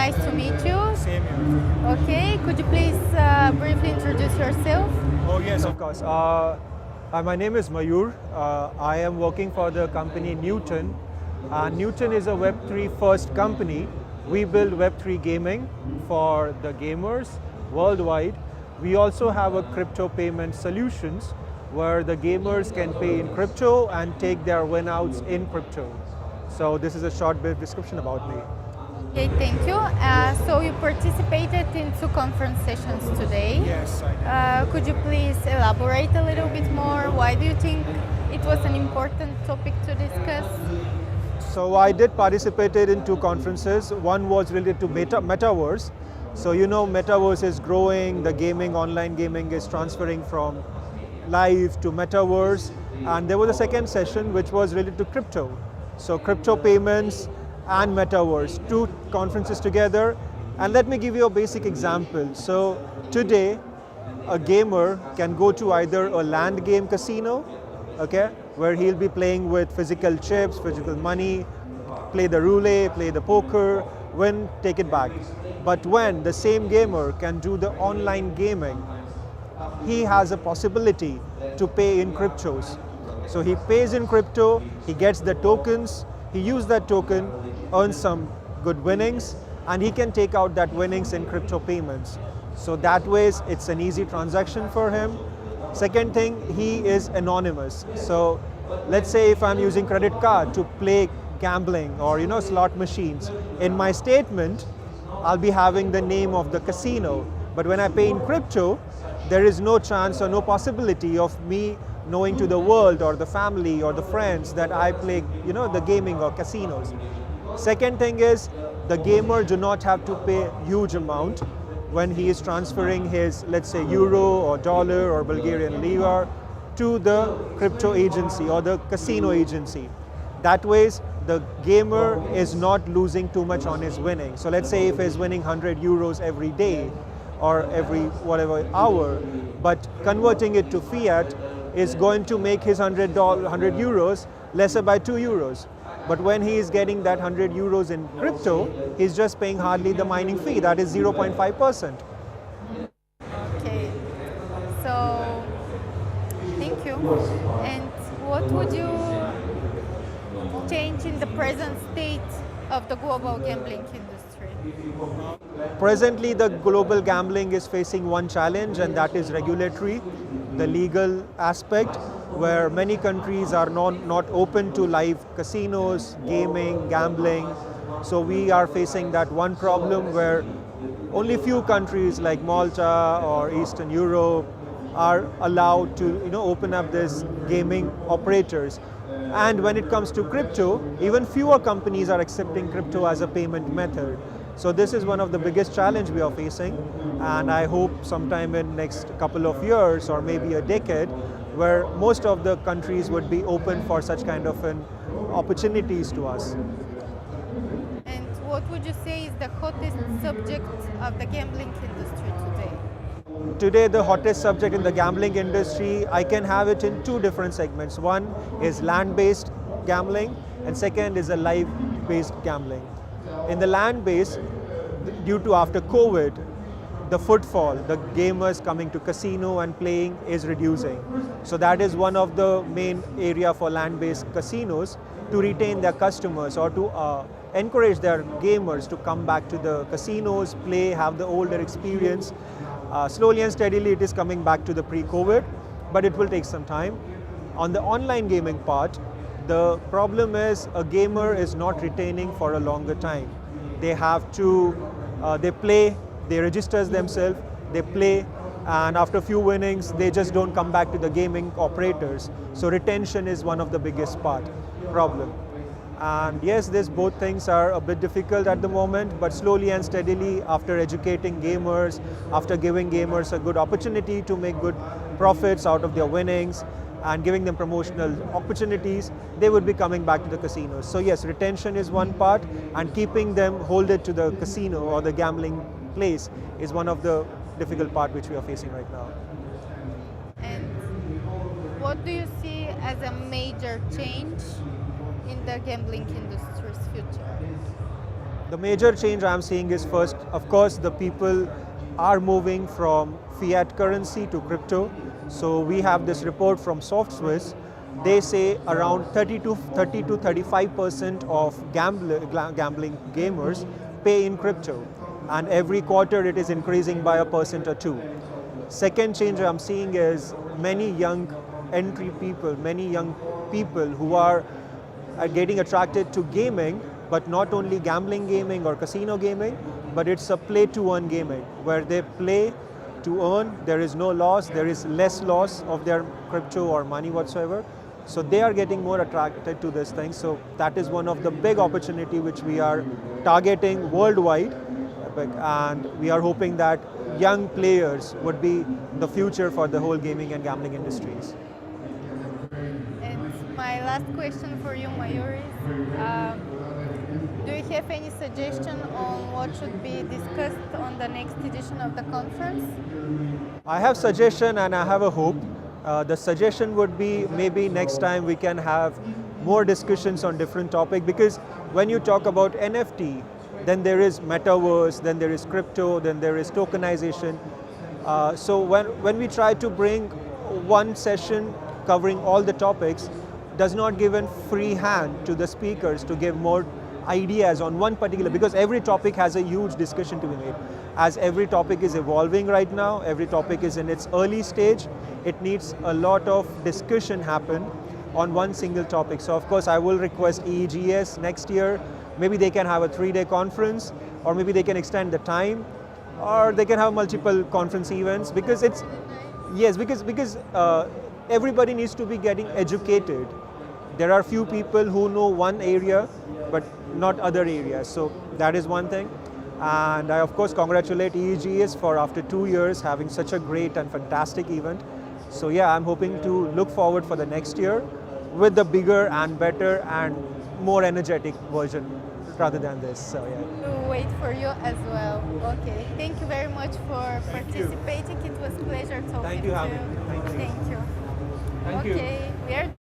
nice to meet you. Same here. Okay, could you please briefly introduce yourself? Oh yes, of course. My name is Mayur. I am working for the company Newton. Newton is a Web3 first company. We build Web3 gaming for the gamers worldwide. We also have a crypto payment solutions where the gamers can pay in crypto and take their win-outs in crypto. So this is a short brief description about me. Okay, thank you. So you participated in 2 conference sessions today. Yes, I did. Could you please elaborate a little bit more? Why do you think it was an important topic to discuss? So I did participated in 2 conferences. One was related to metaverse. So you know metaverse is growing, the gaming, online gaming is transferring from live to metaverse. And there was a second session which was related to crypto. So crypto payments and metaverse, 2 conferences together. And let me give you a basic example. So today, a gamer can go to either a land game casino, okay, where he'll be playing with physical chips, physical money, play the roulette, play the poker, win, take it back. But when the same gamer can do the online gaming, he has a possibility to pay in cryptos. So he pays in crypto, he gets the tokens, he uses that token, earns some good winnings, and he can take out that winnings in crypto payments. So that way it's an easy transaction for him. Second thing, he is anonymous. So let's say if I'm using credit card to play gambling or slot machines, in my statement I'll be having the name of the casino. But when I pay in crypto, there is no chance or no possibility of me knowing to the world or the family or the friends that I play the gaming or casinos. Second thing is the gamer do not have to pay huge amount when he is transferring his, let's say, euro or dollar or Bulgarian lira to the crypto agency or the casino agency. That way, the gamer is not losing too much on his winning. So let's say if he's winning 100 euros every day or every whatever hour, but converting it to fiat is going to make his 100 euros lesser by 2 euros. But when he is getting that 100 euros in crypto, he's just paying hardly the mining fee, that is 0.5%. Okay, so thank you. And what would you change in the present state of the global gambling industry? Presently, the global gambling is facing one challenge, and that is regulatory, the legal aspect, where many countries are not open to live casinos, gaming, gambling. So we are facing that one problem where only few countries like Malta or Eastern Europe are allowed to open up this gaming operators. And when it comes to crypto, even fewer companies are accepting crypto as a payment method. So this is one of the biggest challenge we are facing, and I hope sometime in next couple of years or maybe a decade, where most of the countries would be open for such kind of opportunities to us. And what would you say is the hottest subject of the gambling industry today? Today, the hottest subject in the gambling industry, I can have it in 2 different segments. One is land-based gambling, and second is a live-based gambling. In the land-based, due to after COVID, the footfall, the gamers coming to casino and playing is reducing. So that is one of the main area for land-based casinos to retain their customers or to encourage their gamers to come back to the casinos, play, have the older experience. Slowly and steadily it is coming back to the pre-COVID, but it will take some time. On the online gaming part, the problem is a gamer is not retaining for a longer time. They have to, they play, they register themselves, they play, and after a few winnings, they just don't come back to the gaming operators. So retention is one of the biggest problem. And yes, both things are a bit difficult at the moment, but slowly and steadily, after educating gamers, after giving gamers a good opportunity to make good profits out of their winnings, and giving them promotional opportunities, they would be coming back to the casinos. So yes, retention is one part, and keeping them hold it to the casino or the gambling place is one of the difficult part which we are facing right now. And what do you see as a major change in the gambling industry's future? The major change I'm seeing is first, of course, the people are moving from fiat currency to crypto. So we have this report from SoftSwiss. They say around 30 to 35% of gambling gamers pay in crypto, and every quarter it is increasing by a percent or two. Second change I'm seeing is many young people who are getting attracted to gaming, but not only gambling gaming or casino gaming, but it's a play to earn gaming where they play to earn. There is no loss, there is less loss of their crypto or money whatsoever. So they are getting more attracted to this thing. So that is one of the big opportunity which we are targeting worldwide, and we are hoping that young players would be the future for the whole gaming and gambling industries. And my last question for you, Mayur, is do you have any suggestion on what should be discussed on the next edition of the conference? I have suggestion and I have a hope. The suggestion would be maybe next time we can have more discussions on different topic, because when you talk about NFT, then there is metaverse, then there is crypto, then there is tokenization. So when we try to bring one session covering all the topics, does not give a free hand to the speakers to give more ideas on one particular, because every topic has a huge discussion to be made. As every topic is evolving right now, every topic is in its early stage, it needs a lot of discussion happen on one single topic. So of course I will request EEGS next year, maybe they can have a 3-day conference, or maybe they can extend the time, or they can have multiple conference events, because it's, yes, because everybody needs to be getting educated. There are few people who know one area, but not other areas. So that is one thing. And I of course congratulate EEGS for after 2 years having such a great and fantastic event. So yeah, I'm hoping to look forward for the next year with the bigger and better and more energetic version rather than this. So yeah. We'll wait for you as well. Okay. Thank you very much for participating. It was a pleasure talking Thank you, to Hamid. you. Thank you. Thank you. Thank you. Okay. We are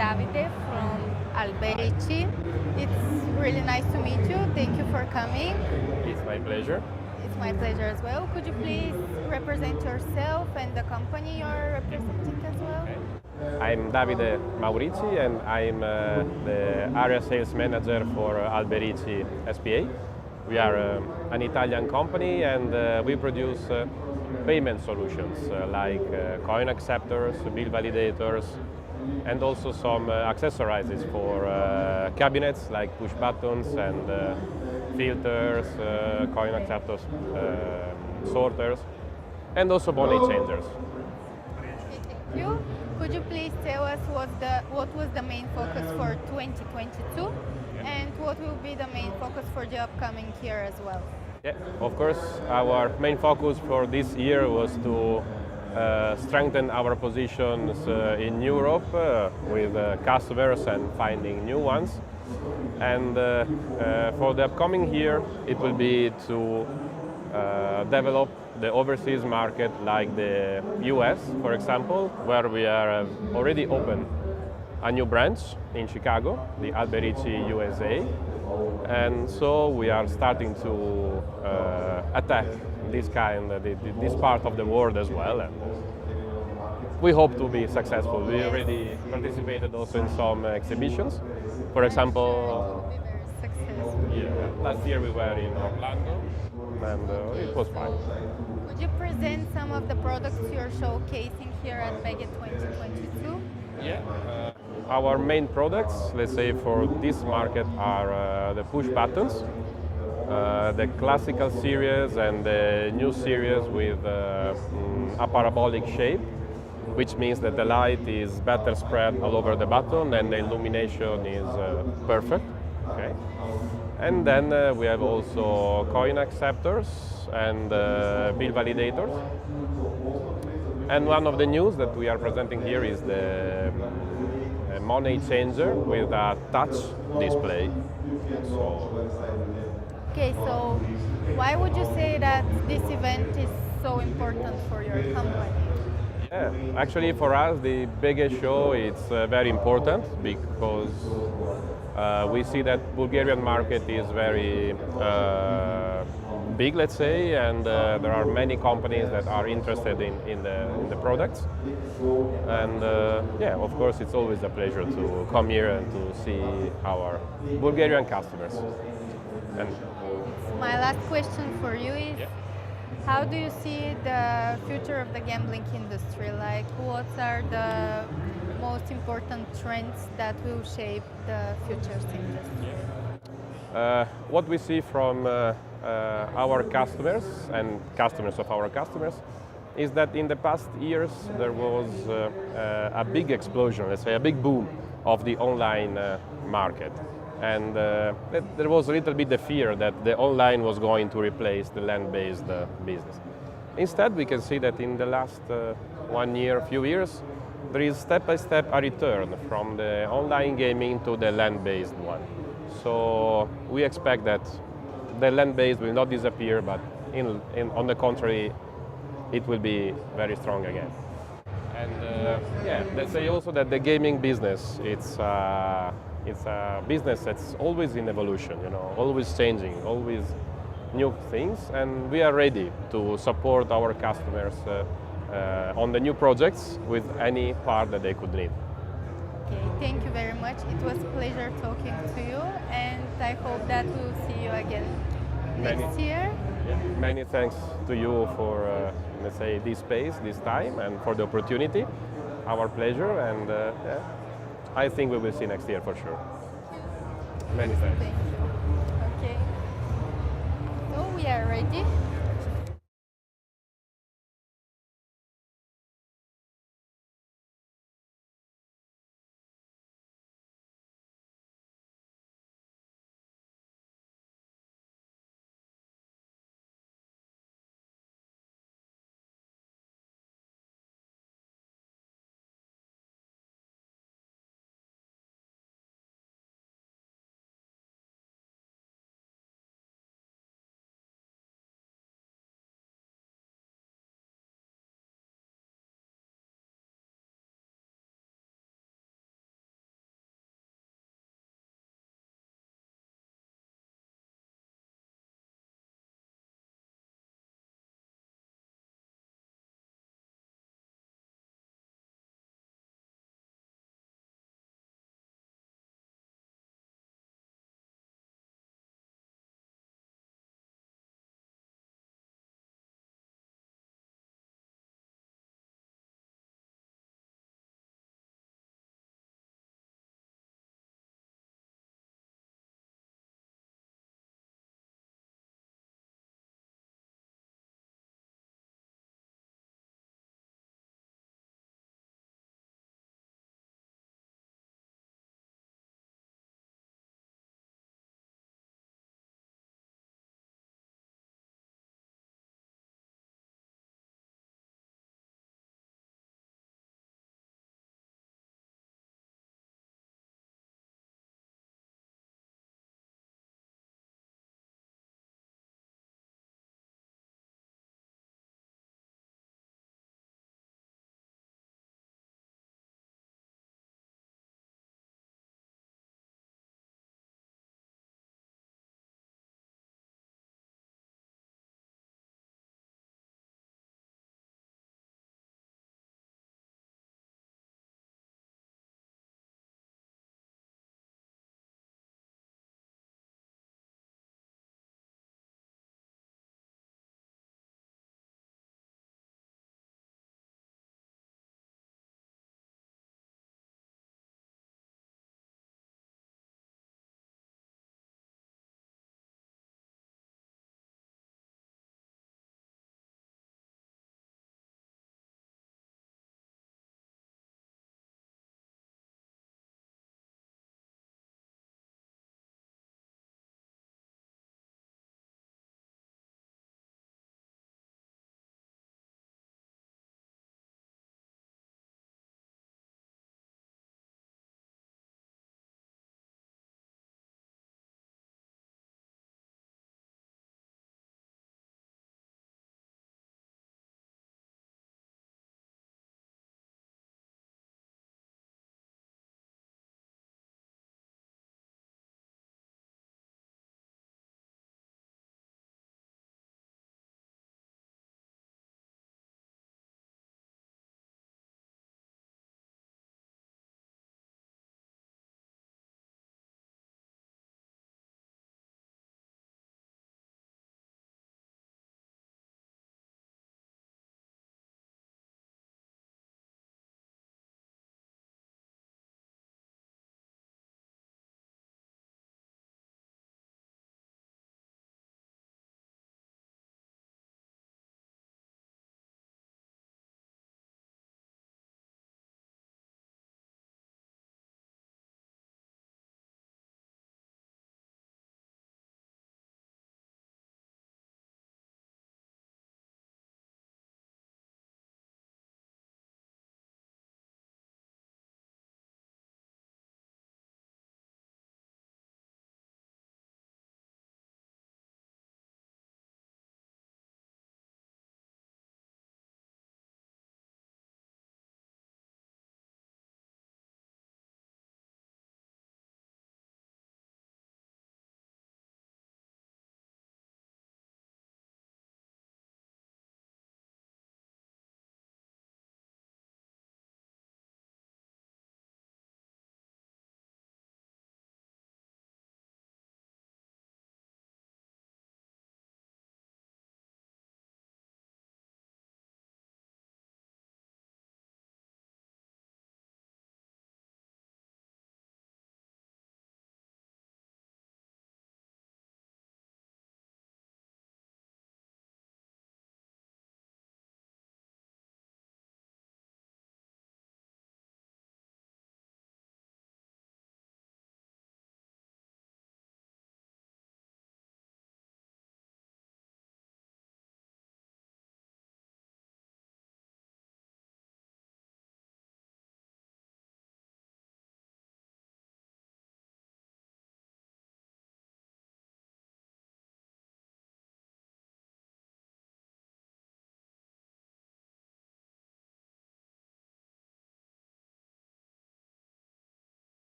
Davide from Alberici. It's really nice to meet you. Thank you for coming. It's my pleasure. It's my pleasure as well. Could you please represent yourself and the company you're representing as well? I'm Davide Maurizi and I'm the area sales manager for Alberici SPA. We are an Italian company and we produce payment solutions like coin acceptors, bill validators, and also some accessories for cabinets like push buttons and filters, coin acceptors, sorters, and also money changers. Thank you. Could you please tell us what was the main focus for 2022 and what will be the main focus for the upcoming year as well? Yeah, of course, our main focus for this year was to strengthen our positions in Europe with customers and finding new ones. And for the upcoming year, it will be to develop the overseas market like the US, for example, where we are already open a new branch in Chicago, the Alberici USA. And so we are starting to attack this part of the world as well. And we hope to be successful. We already participated also in some exhibitions. For example, last year we were in Orlando and it was fine. Could you present some of the products you're showcasing here at Bege 2022? Yeah. Our main products, let's say for this market, are the push buttons, the classical series and the new series with a parabolic shape, which means that the light is better spread all over the button and the illumination is perfect. Okay. And then we have also coin acceptors and bill validators. And one of the news that we are presenting here is the money changer with a touch display. Okay, so why would you say that this event is so important for your company? Yeah, actually for us the Bege show it's very important because we see that Bulgarian market is very big, let's say, and there are many companies that are interested in the products. And yeah, of course, it's always a pleasure to come here and to see our Bulgarian customers. And my last question for you is, how do you see the future of the gambling industry? Like, what are the most important trends that will shape the future's industry? What we see from our customers and customers of our customers is that in the past years there was a big explosion, let's say a big boom of the online market. And there was a little bit the fear that the online was going to replace the land-based business. Instead, we can see that in the last 1 year, few years, there is step-by-step a return from the online gaming to the land-based one. So we expect that the land-based will not disappear, but on the contrary, it will be very strong again. And yeah, let's say also that the gaming business, it's a business that's always in evolution, you know, always changing, always new things, and we are ready to support our customers on the new projects with any part that they could need. Okay, thank you very much. It was a pleasure talking to you, and I hope that we'll see you again next year. Many thanks to you for, let's say, this space, this time, and for the opportunity. Our pleasure, and yeah, I think we will see next year for sure. Many thanks. Thank you. Okay, so we are ready.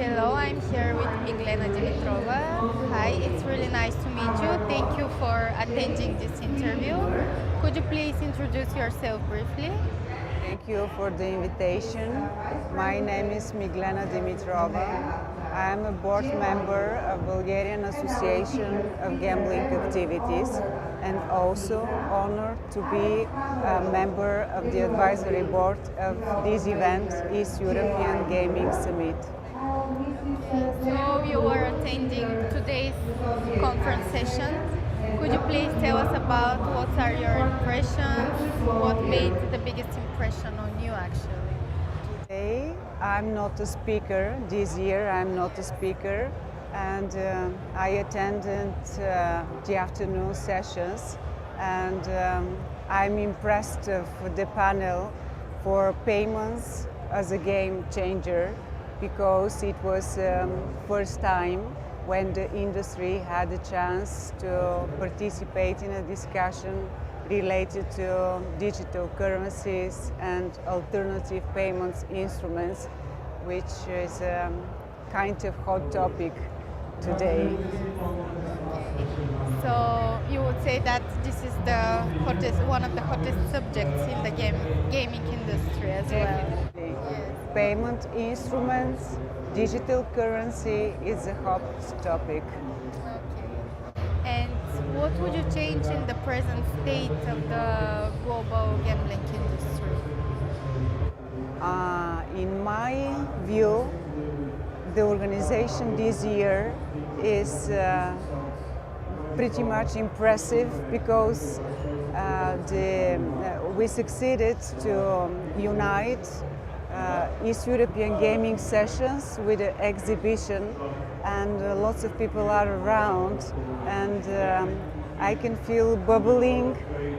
Hello, I'm here with Miglena Dimitrova. Hi, it's really nice to meet you. Thank you for attending this interview. Could you please introduce yourself briefly? Thank you for the invitation. My name is Miglena Dimitrova. I am a board member of Bulgarian Association of Gambling Activities and also honored to be a member of the advisory board of this event, East European Gaming Summit. So you are attending today's conference session. Could you please tell us about what are your impressions? What made the biggest impression on you actually? Today, I'm not a speaker. This year, I'm not a speaker, and I attended the afternoon sessions, and I'm impressed with the panel for payments as a game changer, because it was first time when the industry had a chance to participate in a discussion related to digital currencies and alternative payments instruments, which is a kind of hot topic today. So you would say that this is the hottest, one of the hottest subjects in the gaming industry as well. Definitely. Payment instruments, digital currency is a hot topic. And what would you change in the present state of the global gambling industry? In my view, the organization this year is pretty much impressive because we succeeded to unite East European gaming sessions with an exhibition, and lots of people are around, and I can feel bubbling,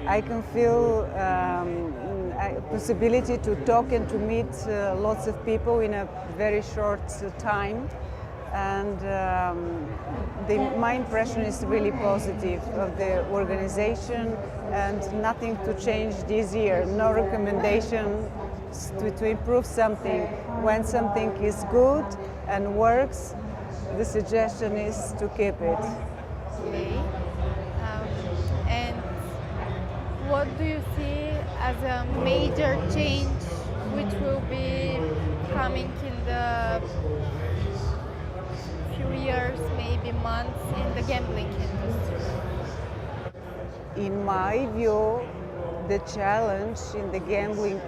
I can feel a possibility to talk and to meet lots of people in a very short time. And my impression is really positive of the organization, and nothing to change this year, no recommendation to improve something. When something is good and works, the suggestion is to keep it. Okay. And what do you see as a major change which will be coming in the few years, maybe months, in the gambling industry? In my view, the challenge in the gambling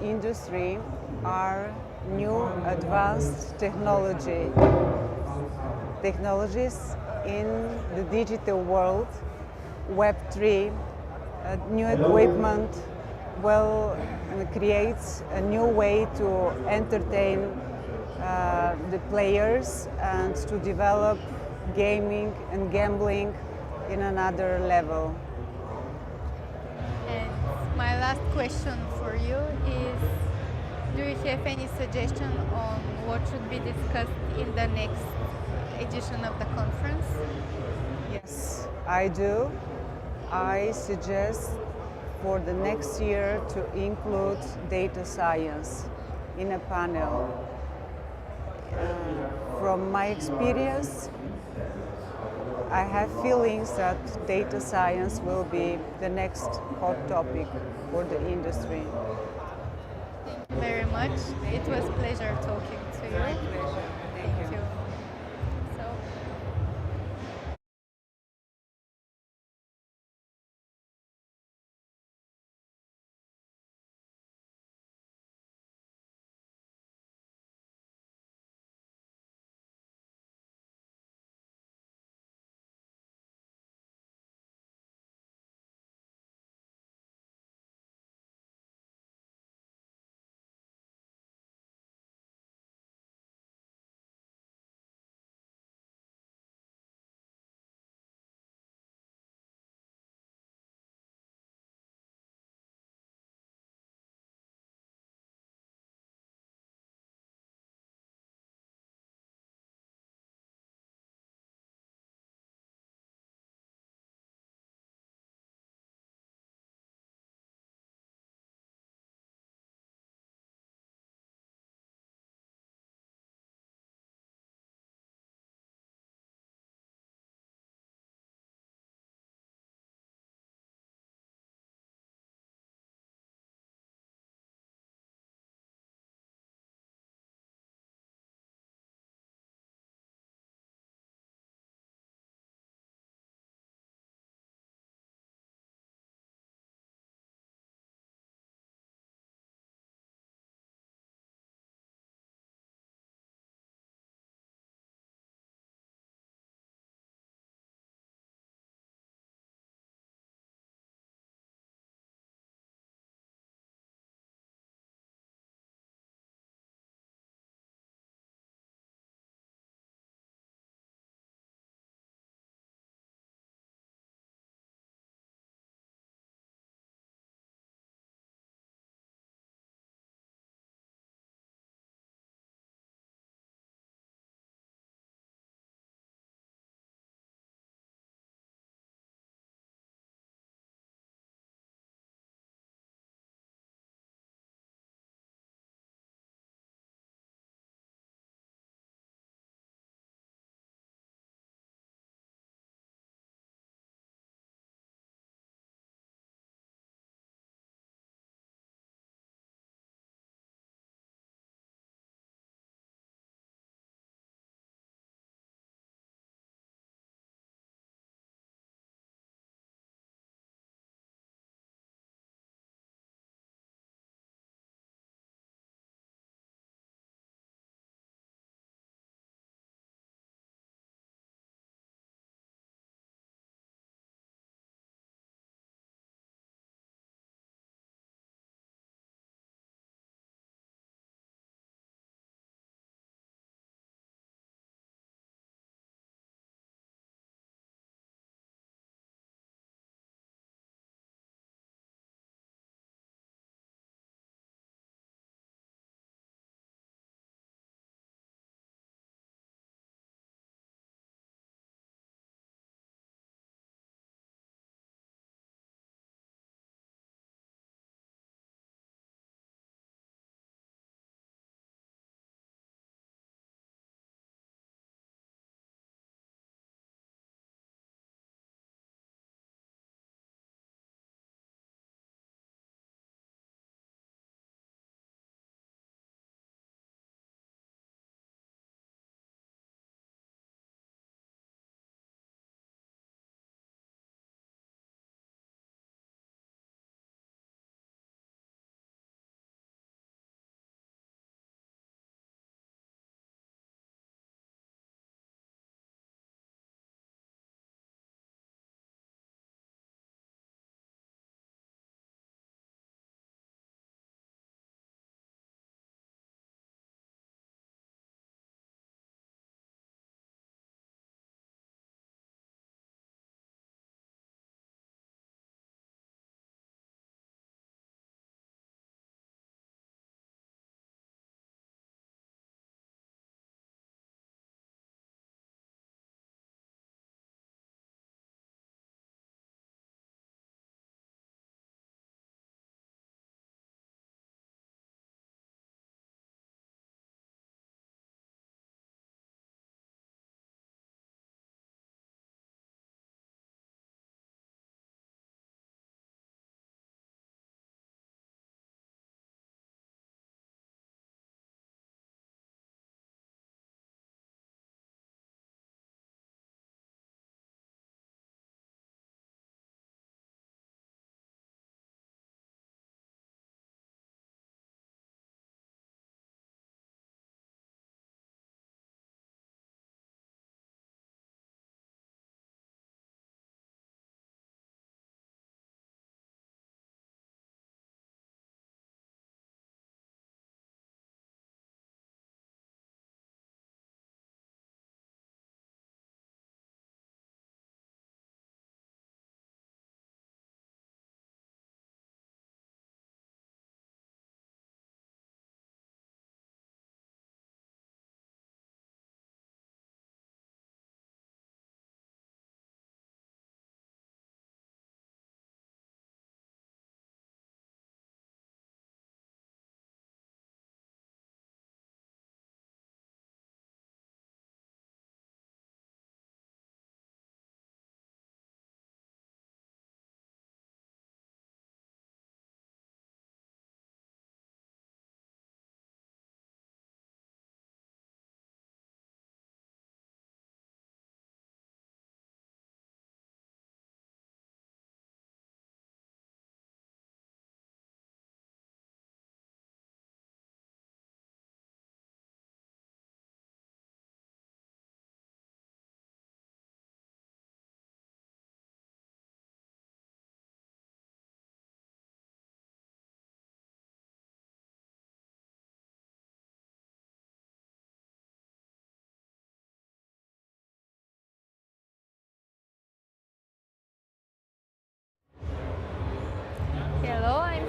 industry are new advanced technologies in the digital world, Web3, new equipment will create a new way to entertain the players and to develop gaming and gambling in another level. And my last question for you is, do you have any suggestion on what should be discussed in the next edition of the conference? Yes, I do. I suggest for the next year to include data science in a panel. From my experience, I have feelings that data science will be the next hot topic for the industry. Thank you very much. It was a pleasure talking to you. My pleasure. Thank you.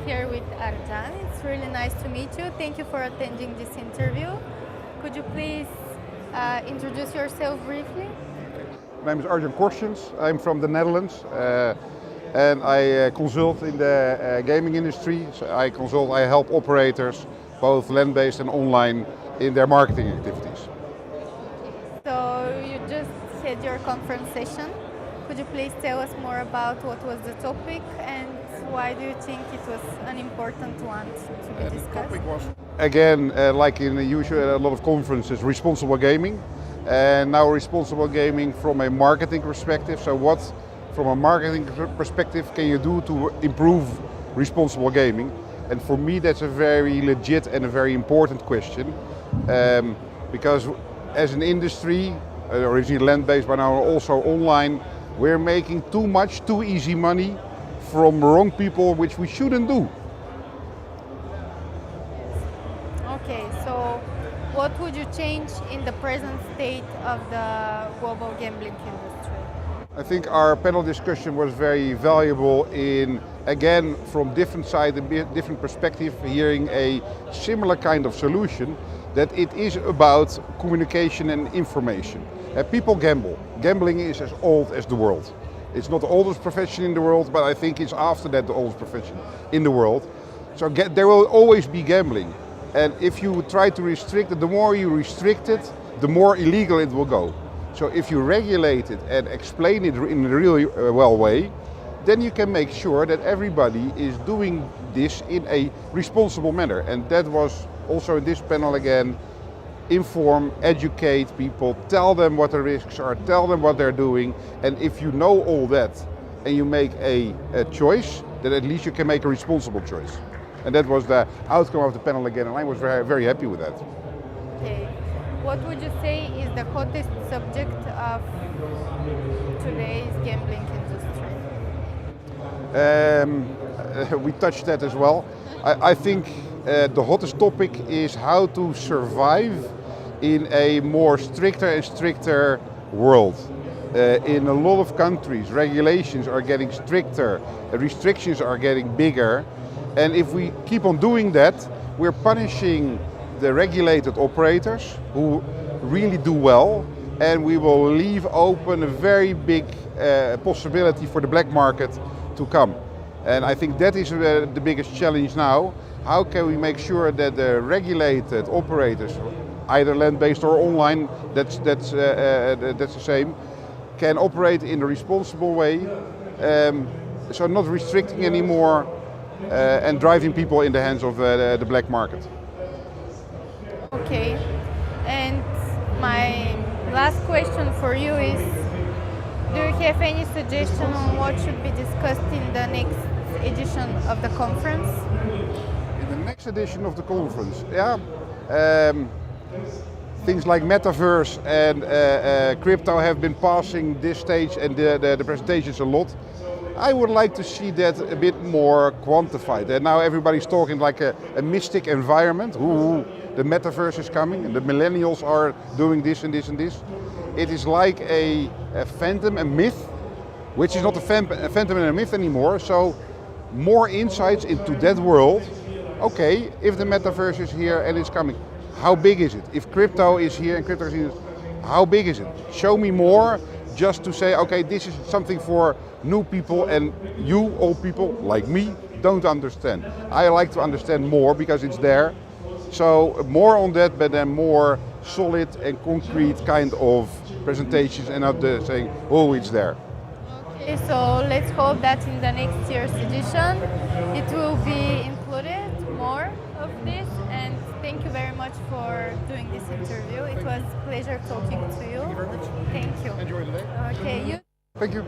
here with Arjan. It's really nice to meet you. Thank you for attending this interview. Could you please introduce yourself briefly? My name is Arjan Korstjens. I'm from the Netherlands and I consult in the gaming industry. So I help operators, both land-based and online, in their marketing activities. So you just had your conference session. Could you please tell us more about what was the topic and why do you think it was an important one to be discussed? The topic was, again, like in the usual, a lot of conferences, responsible gaming. And now responsible gaming from a marketing perspective. So what, from a marketing perspective, can you do to improve responsible gaming? And for me, that's a very legit and a very important question. Because as an industry, originally land-based, but now also online, we're making too much, too easy money from wrong people, which we shouldn't do. Okay, so what would you change in the present state of the global gambling industry? I think our panel discussion was very valuable in, again, from different sides and different perspectives, hearing a similar kind of solution, that it is about communication and information. People gamble. Gambling is as old as the world. It's not the oldest profession in the world, but I think it's after that the oldest profession in the world. So there will always be gambling. And if you try to restrict it, the more you restrict it, the more illegal it will go. So if you regulate it and explain it in a really well way, then you can make sure that everybody is doing this in a responsible manner. And that was also in this panel again, inform, educate people, tell them what the risks are, tell them what they're doing. And if you know all that and you make a choice, then at least you can make a responsible choice. And that was the outcome of the panel again, and I was very, very happy with that. Okay. What would you say is the hottest subject of today's gambling industry? We touched that as well. I think the hottest topic is how to survive in a more stricter and stricter world. In a lot of countries, regulations are getting stricter, restrictions are getting bigger. And if we keep on doing that, we're punishing the regulated operators who really do well, and we will leave open a very big possibility for the black market to come. And I think that is the biggest challenge now. How can we make sure that the regulated operators, either land-based or online, that's the same, can operate in a responsible way, so not restricting anymore and driving people in the hands of the black market. Okay, and my last question for you is, do you have any suggestion on what should be discussed in the next edition of the conference? In the next edition of the conference, things like metaverse and crypto have been passing this stage and the presentations a lot. I would like to see that a bit more quantified. And now everybody's talking like a mystic environment. Ooh, the metaverse is coming and the millennials are doing this and this and this. It is like a phantom, a myth, which is not a phantom and a myth anymore. So more insights into that world. Okay, if the metaverse is here and it's coming, how big is it? If crypto is here and crypto is here, how big is it? Show me more, just to say, okay, this is something for new people and you old people like me don't understand. I like to understand more because it's there. So more on that, but then more solid and concrete kind of presentations and not saying, oh, it's there. Okay, so let's hope that in the next year's edition it will be included more of this, and thank you very much for doing this interview. It was a pleasure talking to you. Thank you very much. Thank you. Enjoy the day. Okay, you. Thank you.